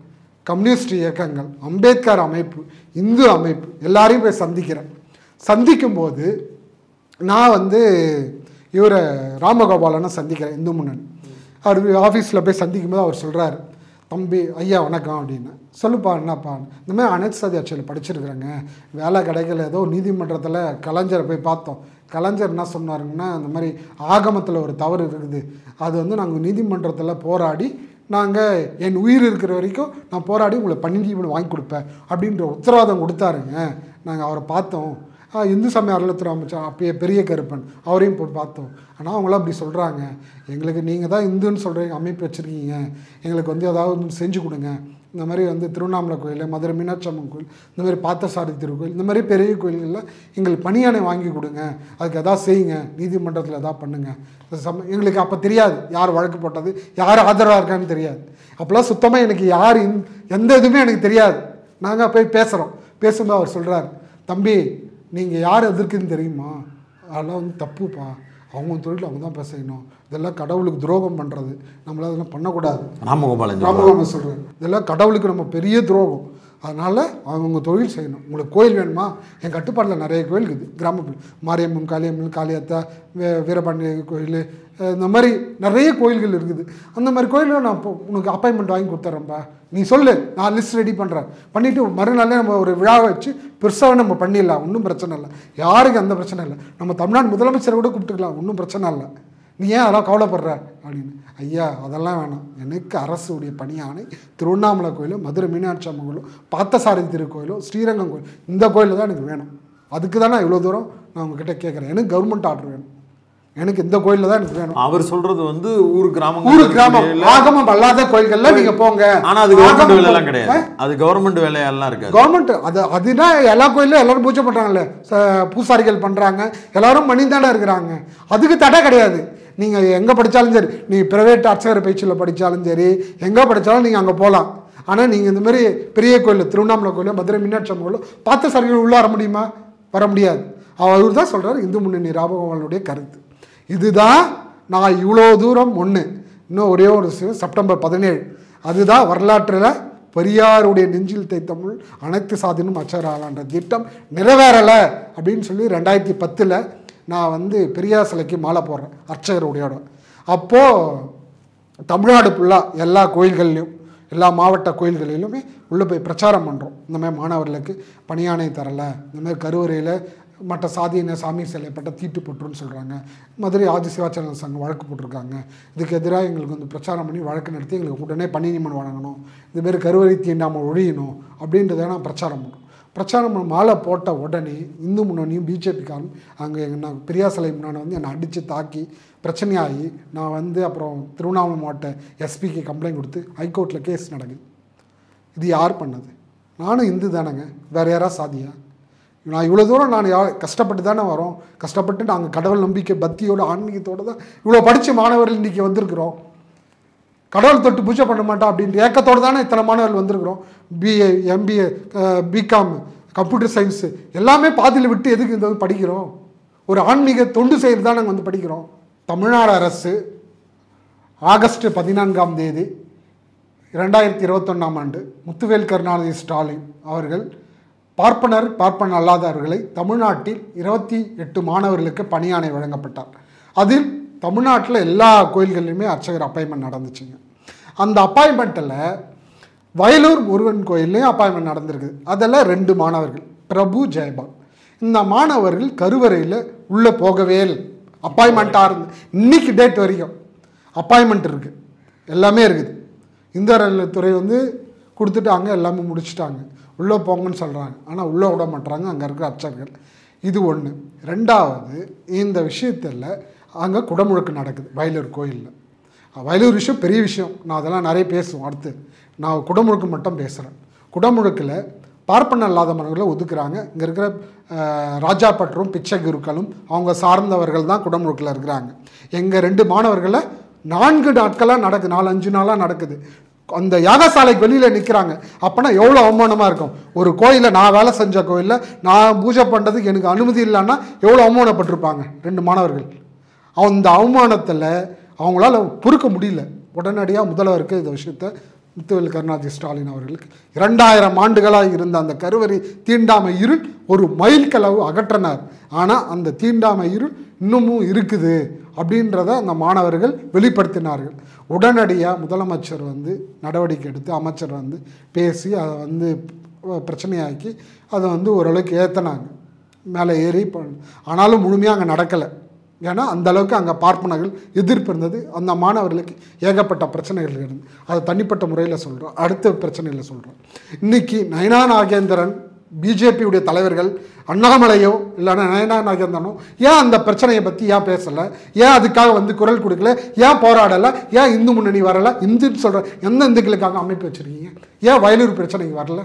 கம்யூனிஸ்ட் இயக்கங்கள், அம்பேத்கர் அமைப்பு, இந்து அமைப்பு எல்லாரையும் போய் சந்திக்கிறேன். சந்திக்கும்போது நான் இவரை ராமகோபாலனை சந்திக்கிறேன், இந்து முன்னணி. அவர் ஆஃபீஸில் போய் சந்திக்கும்போது அவர் சொல்கிறாரு, தம்பி ஐயா வணக்கம் அப்படின்னு. சொல்லுப்பா என்னப்பா, இந்த மாதிரி அனைத்து சாதி ஆட்சியில் படிச்சிருக்கிறேங்க, வேலை கிடைக்கல, ஏதோ நீதிமன்றத்தில் கலைஞரை போய் பார்த்தோம். கலைஞர் என்ன சொன்னாருங்கன்னா, இந்த மாதிரி ஆகமத்தில் ஒரு தவறு இருக்குது, அது நாங்கள் நீதிமன்றத்தில் போராடி நாங்கள் என் உயிர் இருக்கிற வரைக்கும் நான் போராடி உங்களை நீதிமன்றம் வாங்கி கொடுப்பேன் அப்படின்ற உத்தரவாதம் கொடுத்தாருங்க. நாங்கள் அவரை பார்த்தோம். இந்து சமய அறநிலையத்துறை அமைச்சர் அப்பயே பெரிய கருப்பன், அவரையும் போய் பார்த்தோம். ஆனால் அவங்களாம் அப்படி சொல்கிறாங்க, எங்களுக்கு நீங்கள் தான் இந்துன்னு சொல்கிறீங்க, அமைப்பு வச்சுருக்கீங்க, எங்களுக்கு ஏதாவது செஞ்சு கொடுங்க. இந்த மாதிரி திருவண்ணாமலை கோயில், மதுரை மீனாட்சி அம்மன் கோயில், இந்த மாதிரி பார்த்தசாரதி திருக்கோயில், இந்த மாதிரி பெரிய கோயில்களில் எங்களுக்கு பணியானை வாங்கி கொடுங்க, அதுக்கு எதாவது செய்யுங்க, நீதிமன்றத்தில் எதாவது பண்ணுங்கள். எங்களுக்கு அப்போ தெரியாது யார் வழக்கு போட்டது, யார் ஆதரவாக இருக்கான்னு தெரியாது. அப்போல்லாம் சுத்தமாக எனக்கு யார் எந்த இதுவுமே எனக்கு தெரியாது. நாங்கள் போய் பேசுகிறோம். பேசும்போது அவர் சொல்கிறார், தம்பி நீங்கள் யார் எதிர்க்குன்னு தெரியுமா, அதெல்லாம் தப்புப்பா, அவங்க தொழில் அவங்க தான் செய்யணும், இதெல்லாம் கடவுளுக்கு துரோகம் பண்ணுறது, நம்மளால் அதெல்லாம் பண்ணக்கூடாது. ராமகோபாலன் சொல்கிறேன், இதெல்லாம் கடவுளுக்கு நம்ம பெரிய துரோகம், அதனால் அவங்க தொழில் செய்யணும். உங்களுக்கு கோயில் வேணுமா, என் கட்டுப்பாட்டில் நிறைய கோயில் இருக்குது, கிராமப்புற மாரியம்மன், காளியம்மன், காளியாத்தா, வீரபாண்டிய கோயில், இந்த மாதிரி நிறைய கோயில்கள் இருக்குது. அந்த மாதிரி கோயிலில் நான் உனக்கு அப்பாயின்மெண்ட் வாங்கி கொடுத்துட்றேன்ப்பா, நீ சொல்லு, நான் லிஸ்ட் ரெடி பண்ணுறேன், பண்ணிவிட்டு மறுநாளே நம்ம ஒரு விழாவை வச்சு பெருசாக நம்ம பண்ணிடலாம், ஒன்றும் பிரச்சனை இல்லை, யாருக்கு அந்த பிரச்சனை இல்லை, நம்ம தமிழ்நாடு முதலமைச்சரை கூட கூப்பிட்டுக்கலாம், ஒன்றும் பிரச்சனை இல்லை, நீ ஏன் அதெல்லாம் கவலைப்படுற அப்படின்னு. ஐயா அதெல்லாம் வேணாம், எனக்கு அரசுடைய பணியானை திருவண்ணாமலை கோயிலும், மதுரை மீனாட்சி அம்மன் கோயிலும், பார்த்தசாரதி திருக்கோயிலும், ஸ்ரீரங்கம் கோயில், இந்த கோயிலில் தான் எனக்கு வேணும். அதுக்கு தான் நான் இவ்வளோ தூரம் நான் உங்ககிட்ட கேட்குறேன். எனக்கு கவர்மெண்ட் ஆர்டர் வேணும், எனக்கு இந்த கோயிலில் தான் எனக்கு வேணும். அவர் சொல்கிறது ஊர் கிராமம் ஆகமம் அல்லாத கோயில்கள்ல நீங்க போங்க. ஆனால் அது கவர்மெண்ட் வேலையெல்லாம் கிடையாது, அது கவர்மெண்ட் வேலையெல்லாம் இருக்கு. கவர்மெண்ட் அதுனா எல்லா கோயிலும் எல்லாரும் பூஜை பண்றாங்கல்ல, பூசாரிகள் பண்றாங்க, எல்லாரும் மணிதானே இருக்கிறாங்க, அதுக்கு தடை கிடையாது. நீங்கள் எங்கே படித்தாலும் சரி, நீங்கள் பிரைவேட் அர்ச்சகர் பயிற்சியில் படித்தாலும் சரி, எங்கே படித்தாலும் நீங்கள் அங்கே போகலாம். ஆனால் நீங்கள் இந்த மாதிரி பெரிய கோயில், திருவண்ணாமலை கோயில், மதுரை மீனாட்சி அம்மன் கோயில், பார்த்த சாரிகள் உள்ளே வர முடியுமா? வர முடியாது. அவர் தான் சொல்கிறார், இந்து முன்னணி ராமகோபாலனுடைய கருத்து இதுதான். நான் இவ்வளோ தூரம் இன்னும் ஒரே ஒரு செப்டம்பர் 17 அதுதான் வரலாற்றில் பெரியாருடைய நெஞ்சில் தைத்தமிழ் அனைத்து சாதினும் அச்சராலான்ற திட்டம் நிறைவேறலை அப்படின்னு சொல்லி 2010 நான் பெரியார் சிலைக்கு மாலை போடுறேன் அர்ச்சகருடையோட. அப்போது தமிழ்நாடு ஃபுல்லாக எல்லா கோயில்கள்லையும், எல்லா மாவட்ட கோயில்களிலுமே உள்ளே போய் பிரச்சாரம் பண்ணுறோம். இந்த மாதிரி மாணவர்களுக்கு பணியானை தரலை, இந்த மாதிரி கருவறையில் மற்ற சாதியின சாமி சிலைப்பட்ட தீட்டு போட்டுருன்னு சொல்கிறாங்க, மதுரை ஆதி சிவாச்சாரிய சங்கம் வழக்கு போட்டிருக்காங்க, இதுக்கு எதிராக எங்களுக்கு பிரச்சாரம் பண்ணி வழக்கு நடத்தி எங்களுக்கு உடனே பணி நியமனம் வழங்கணும், இதுமாரி கருவறை தீண்டாமல் ஒழியணும் அப்படின்றத நான் பிரச்சாரம் பண்ணுறோம். பிரச்சாரம் மாலை போட்ட உடனே இந்து முன்னணியும் பிஜேபிக்காரும் அங்கே நான் பெரியார் சிலை முன்னாடி என்னை அடித்து தாக்கி பிரச்சனையாகி நான் அப்புறம் திருவண்ணாமலை மாவட்ட எஸ்பிக்கு கம்ப்ளைண்ட் கொடுத்து ஹைகோர்ட்டில் கேஸ் நடக்குது. இது யார் பண்ணது? நானும் இந்து தானேங்க, வேறு யாராவது சாதியா? நான் இவ்வளோ தூரம் நான் கஷ்டப்பட்டு தானே வரோம், கஷ்டப்பட்டு நாங்கள் கடவுள் நம்பிக்கை பக்தியோட ஆன்மீகத்தோடு தான் இவ்வளோ படித்த மாணவர்கள் இன்றைக்கி வந்திருக்கிறோம். கடவுள் தொட்டு பூஜை பண்ண மாட்டோம் அப்படின்ற ஏக்கத்தோடு தானே இத்தனை மாணவர்கள் வந்திருக்கிறோம். BA, MBA, BCom, computer science எல்லாமே பாதியில் விட்டு எதுக்கு இந்த படிக்கிறோம்? ஒரு ஆன்மீக தொண்டு செய்கிறது தான் நாங்கள் படிக்கிறோம். தமிழ்நாடு அரசு ஆகஸ்ட் 14 2021 முத்துவேல் கருணாநிதி ஸ்டாலின் அவர்கள் பார்ப்பன அல்லாதவர்களை தமிழ்நாட்டில் 28 மாணவர்களுக்கு பணியாணை வழங்கப்பட்டார். அதில் தமிழ்நாட்டில் எல்லா கோயில்கள்லையுமே அர்ச்சகர் அப்பாயின்மெண்ட் நடந்துச்சுங்க. அந்த அப்பாயின்மெண்ட்டில் வயலூர் முருகன் கோயில்லையும் அப்பாயின்மெண்ட் நடந்திருக்குது. அதில் 2 மாணவர்கள், பிரபு, ஜெயபால். இந்த மாணவர்கள் கருவறையில் உள்ளே போகவே இல்லை. அப்பாயின்மெண்ட்டாக இருந்து இன்னைக்கு டேட் வரைக்கும் அப்பாயின்மெண்ட் இருக்குது, எல்லாமே இருக்குது. இந்து அறநிலையத்துறை கொடுத்துட்டாங்க, எல்லாமே முடிச்சுட்டாங்க, உள்ளே போங்கன்னு சொல்கிறாங்க. ஆனால் உள்ளே விட மாட்டுறாங்க அங்கே இருக்கிற அர்ச்சகர்கள். இது ஒன்று. ரெண்டாவது, இந்த விஷயத்தில் அங்கே குடமுழுக்கு நடக்குது வயலூர் கோயிலில். வயலூர் விஷயம் பெரிய விஷயம், நான் அதெல்லாம் நிறைய பேசுவோம். அடுத்து நான் குடமுழுக்கு மட்டும் பேசுகிறேன். குடமுழுக்கில் பார்ப்பன இல்லாத மன்னர்களை ஒதுக்குறாங்க. இங்கே இருக்கிற ராஜா பட்டரும் பிச்சை குருக்களும் அவங்க சார்ந்தவர்கள் தான் குடமுழுக்கில் இருக்கிறாங்க. எங்கள் 2 மாணவர்களை 4 நாட்களாக நடக்குது, 4-5 நாளாக நடக்குது. அந்த யாகசாலைக்கு வெளியில் நிற்கிறாங்க. அப்போனா எவ்வளோ அவமானமாக இருக்கும். ஒரு கோயிலில், நான் வேலை செஞ்ச கோயிலில் நான் பூஜை பண்ணுறதுக்கு எனக்கு அனுமதி இல்லைன்னா எவ்வளோ அவமானப்பட்டிருப்பாங்க 2 மாணவர்கள். அந்த அவமானத்தில் அவங்களால பொறுக்க முடியல. உடனடியாக முதல்வருக்கு இந்த விஷயத்தை முத்துவேல் கருணாநிதி ஸ்டாலின் அவர்களுக்கு 2000 ஆண்டுகளாக இருந்த அந்த கருவறை தீண்டாமை இருள் ஒரு மைல்கலவு அகற்றினார். ஆனால் அந்த தீண்டாமை இருள் இன்னமும் இருக்குது அப்படின்றத அந்த மாணவர்கள் வெளிப்படுத்தினார்கள். உடனடியாக முதலமைச்சர் நடவடிக்கை எடுத்து, அமைச்சர் பேசி அதை பிரச்சனையாக்கி அதை ஓரளவுக்கு ஏற்றினாங்க, மேலே ஏறி. ஆனாலும் முழுமையாக அங்கே நடக்கலை. ஏன்னா அந்தளவுக்கு அங்கே பார்ப்பனர்கள் எதிர்ப்பு இருந்தது. அந்த மாணவர்களுக்கு ஏகப்பட்ட பிரச்சனைகள் இருந்தது. அதை தனிப்பட்ட முறையில் சொல்கிறோம், அடுத்த பிரச்சனையில் சொல்கிறோம். இன்றைக்கி நயனா நாகேந்திரன், பிஜேபியுடைய தலைவர்கள், அண்ணாமலையோ இல்லைன்னா நயனா நாகேந்திரனோ ஏன் அந்த பிரச்சனையை பற்றி ஏன் பேசலை? ஏன் அதுக்காக குரல் கொடுக்கல? ஏன் போராடலை? ஏன் இந்து முன்னணி வரலை? இந்துன்னு சொல்கிற எந்த இந்துக்களுக்காக அமைப்பு வச்சுருக்கீங்க? ஏன் வயலூர் பிரச்சனைக்கு வரல?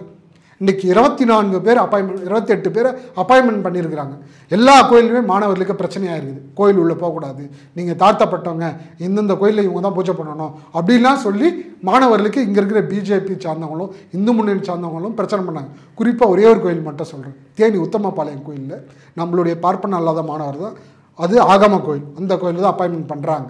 இன்றைக்கி 24 பேர் அப்பாயின்மெண்ட், 28 பேர் அப்பாயின்மெண்ட் பண்ணியிருக்கிறாங்க. எல்லா கோயிலுமே மாணவர்களுக்கு பிரச்சனையாக இருக்குது. கோயில் உள்ளே போகக்கூடாது, நீங்கள் தாழ்த்தப்பட்டவங்க, இந்தந்த கோயிலில் இவங்க தான் பூஜை பண்ணணும் அப்படின்லாம் சொல்லி மாணவர்களுக்கு இங்கே இருக்கிற பிஜேபி சார்ந்தவங்களும் இந்து முன்னணி சார்ந்தவங்களும் பிரச்சனை பண்ணாங்க. குறிப்பாக ஒரே ஒரு கோயில் மட்டும் சொல்கிறேன், தேனி உத்தமபாளையம் கோயிலில் நம்மளுடைய பார்ப்பன அல்லாத மாணவர் தான், அது ஆகம கோயில், அந்த கோயிலில் தான் அப்பாயின்மெண்ட் பண்ணுறாங்க.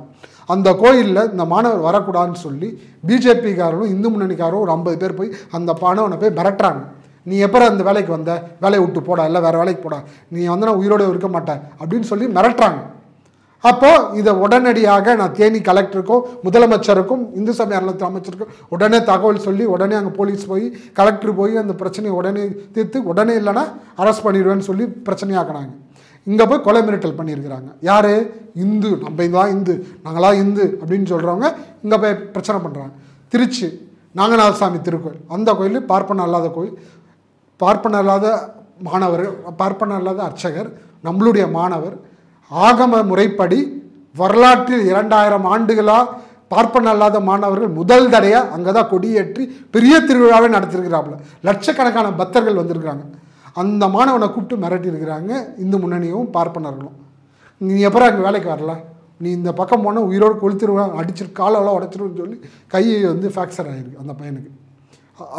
அந்த கோயிலில் இந்த மாணவர் வரக்கூடாதுன்னு சொல்லி பிஜேபிக்காரரும் இந்து முன்னணிக்காரரும் ஒரு 50 பேர் போய் அந்த மாணவனை போய் மிரட்டுறாங்க. நீ எப்போ அந்த வேலைக்கு வந்த, வேலையை விட்டு போடா, இல்லை வேறு வேலைக்கு போடா, நீ நான் உயிரோடு இருக்க மாட்டேன் அப்படின்னு சொல்லி மிரட்டுறாங்க. அப்போது இதை உடனடியாக நான் தேனி கலெக்டருக்கும் முதலமைச்சருக்கும் இந்து சமய அறநிலையத்துறை அமைச்சருக்கும் உடனே தகவல் சொல்லி, உடனே அங்கே போலீஸ் போய் கலெக்டர் போய் அந்த பிரச்சனையை உடனே தீர்த்து, உடனே இல்லைன்னா அரெஸ்ட் பண்ணிடுவேன்னு சொல்லி பிரச்சனையாக்குனாங்க. இங்கே போய் கொலை மிரட்டல் பண்ணியிருக்கிறாங்க. யார்? இந்து, நம்ம தான் இந்து, நாங்களாம் இந்து அப்படின்னு சொல்கிறவங்க இங்கே போய் பிரச்சனை பண்ணுறாங்க. திருச்சி நாகநாதசாமி திருக்கோயில், அந்த கோயில் பார்ப்பன அல்லாத கோயில், பார்ப்பன அல்லாத மாணவர், பார்ப்பன அல்லாத அர்ச்சகர், நம்மளுடைய மாணவர் ஆகம முறைப்படி வரலாற்றில் 2000 ஆண்டுகளாக பார்ப்பன அல்லாத மாணவர்கள் முதல் தடையாக அங்கே தான் கொடியேற்றி பெரிய திருவிழாவே நடத்திருக்கிறாப்புல. லட்சக்கணக்கான பக்தர்கள் வந்திருக்கிறாங்க. அந்த மாணவனை கூப்பிட்டு மிரட்டியிருக்கிறாங்க இந்து முன்னணியும் பார்ப்பனர்களும். நீ எப்போ அங்கே வேலைக்கு வரல, நீ இந்த பக்கம் போனால் உயிரோடு கொளுத்திருவாங்க, அடிச்சிரு, காலெல்லாம் உடச்சிருன்னு சொல்லி கையை ஃப்ராக்சர் ஆகிருக்கு அந்த பையனுக்கு.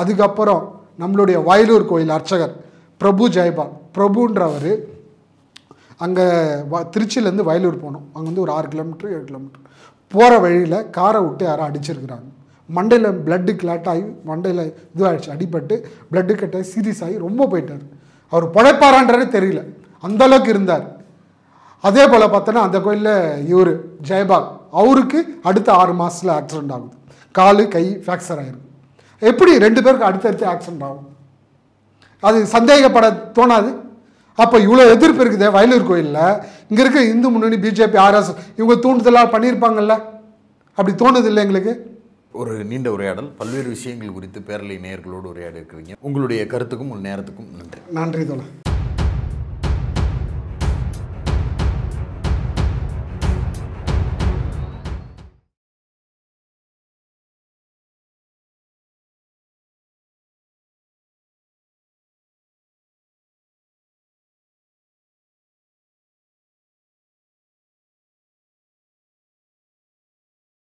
அதுக்கப்புறம் நம்மளுடைய வயலூர் கோயில் அர்ச்சகர் பிரபு ஜெயபால், பிரபுன்றவர் அங்கே திருச்சியிலேருந்து வயலூர் போனோம். அங்கே ஒரு 6 கிலோமீட்டர் 7 கிலோமீட்டர் போகிற வழியில் காரை விட்டு யாரும் அடிச்சிருக்கிறாங்க. மண்டையில் பிளட்டு கிளாட் ஆகி, மண்டையில் இதுவாகிடுச்சு, அடிபட்டு பிளட்டு கட்டாகி சீரியஸ் ஆகி ரொம்ப போயிட்டார். அவர் பிழைப்பாரான்றதே தெரியல, அந்தளவுக்கு இருந்தார். அதே போல் பார்த்தோன்னா அந்த கோயிலில் இவர் ஜெயபால், அவருக்கு அடுத்த 6 மாதத்தில் ஆக்சிடெண்ட் ஆகுது, காலு கை ஃப்ராக்சர் ஆகிருக்கு. எப்படி 2 பேருக்கு அடுத்தடுத்து ஆக்சிடெண்ட் ஆகும்? அது சந்தேகப்பட தோணாது? அப்போ இவ்வளோ எதிர்ப்பு இருக்குதே வயலூர் கோயிலில், இங்கே இருக்க இந்து முன்னணி பிஜேபி ஆர்எஸ் இவங்க தூண்டுதலாக பண்ணியிருப்பாங்கல்ல, அப்படி தோணுது இல்லை எங்களுக்கு? ஒரு நீண்ட உரையாடல், பல்வேறு விஷயங்கள் குறித்து பேரலை நேயர்களோடு உரையாடி இருக்கிறீங்க. உங்களுடைய கருத்துக்கும் உங்கள் நேரத்துக்கும் நன்றி. நன்றி தோழர்.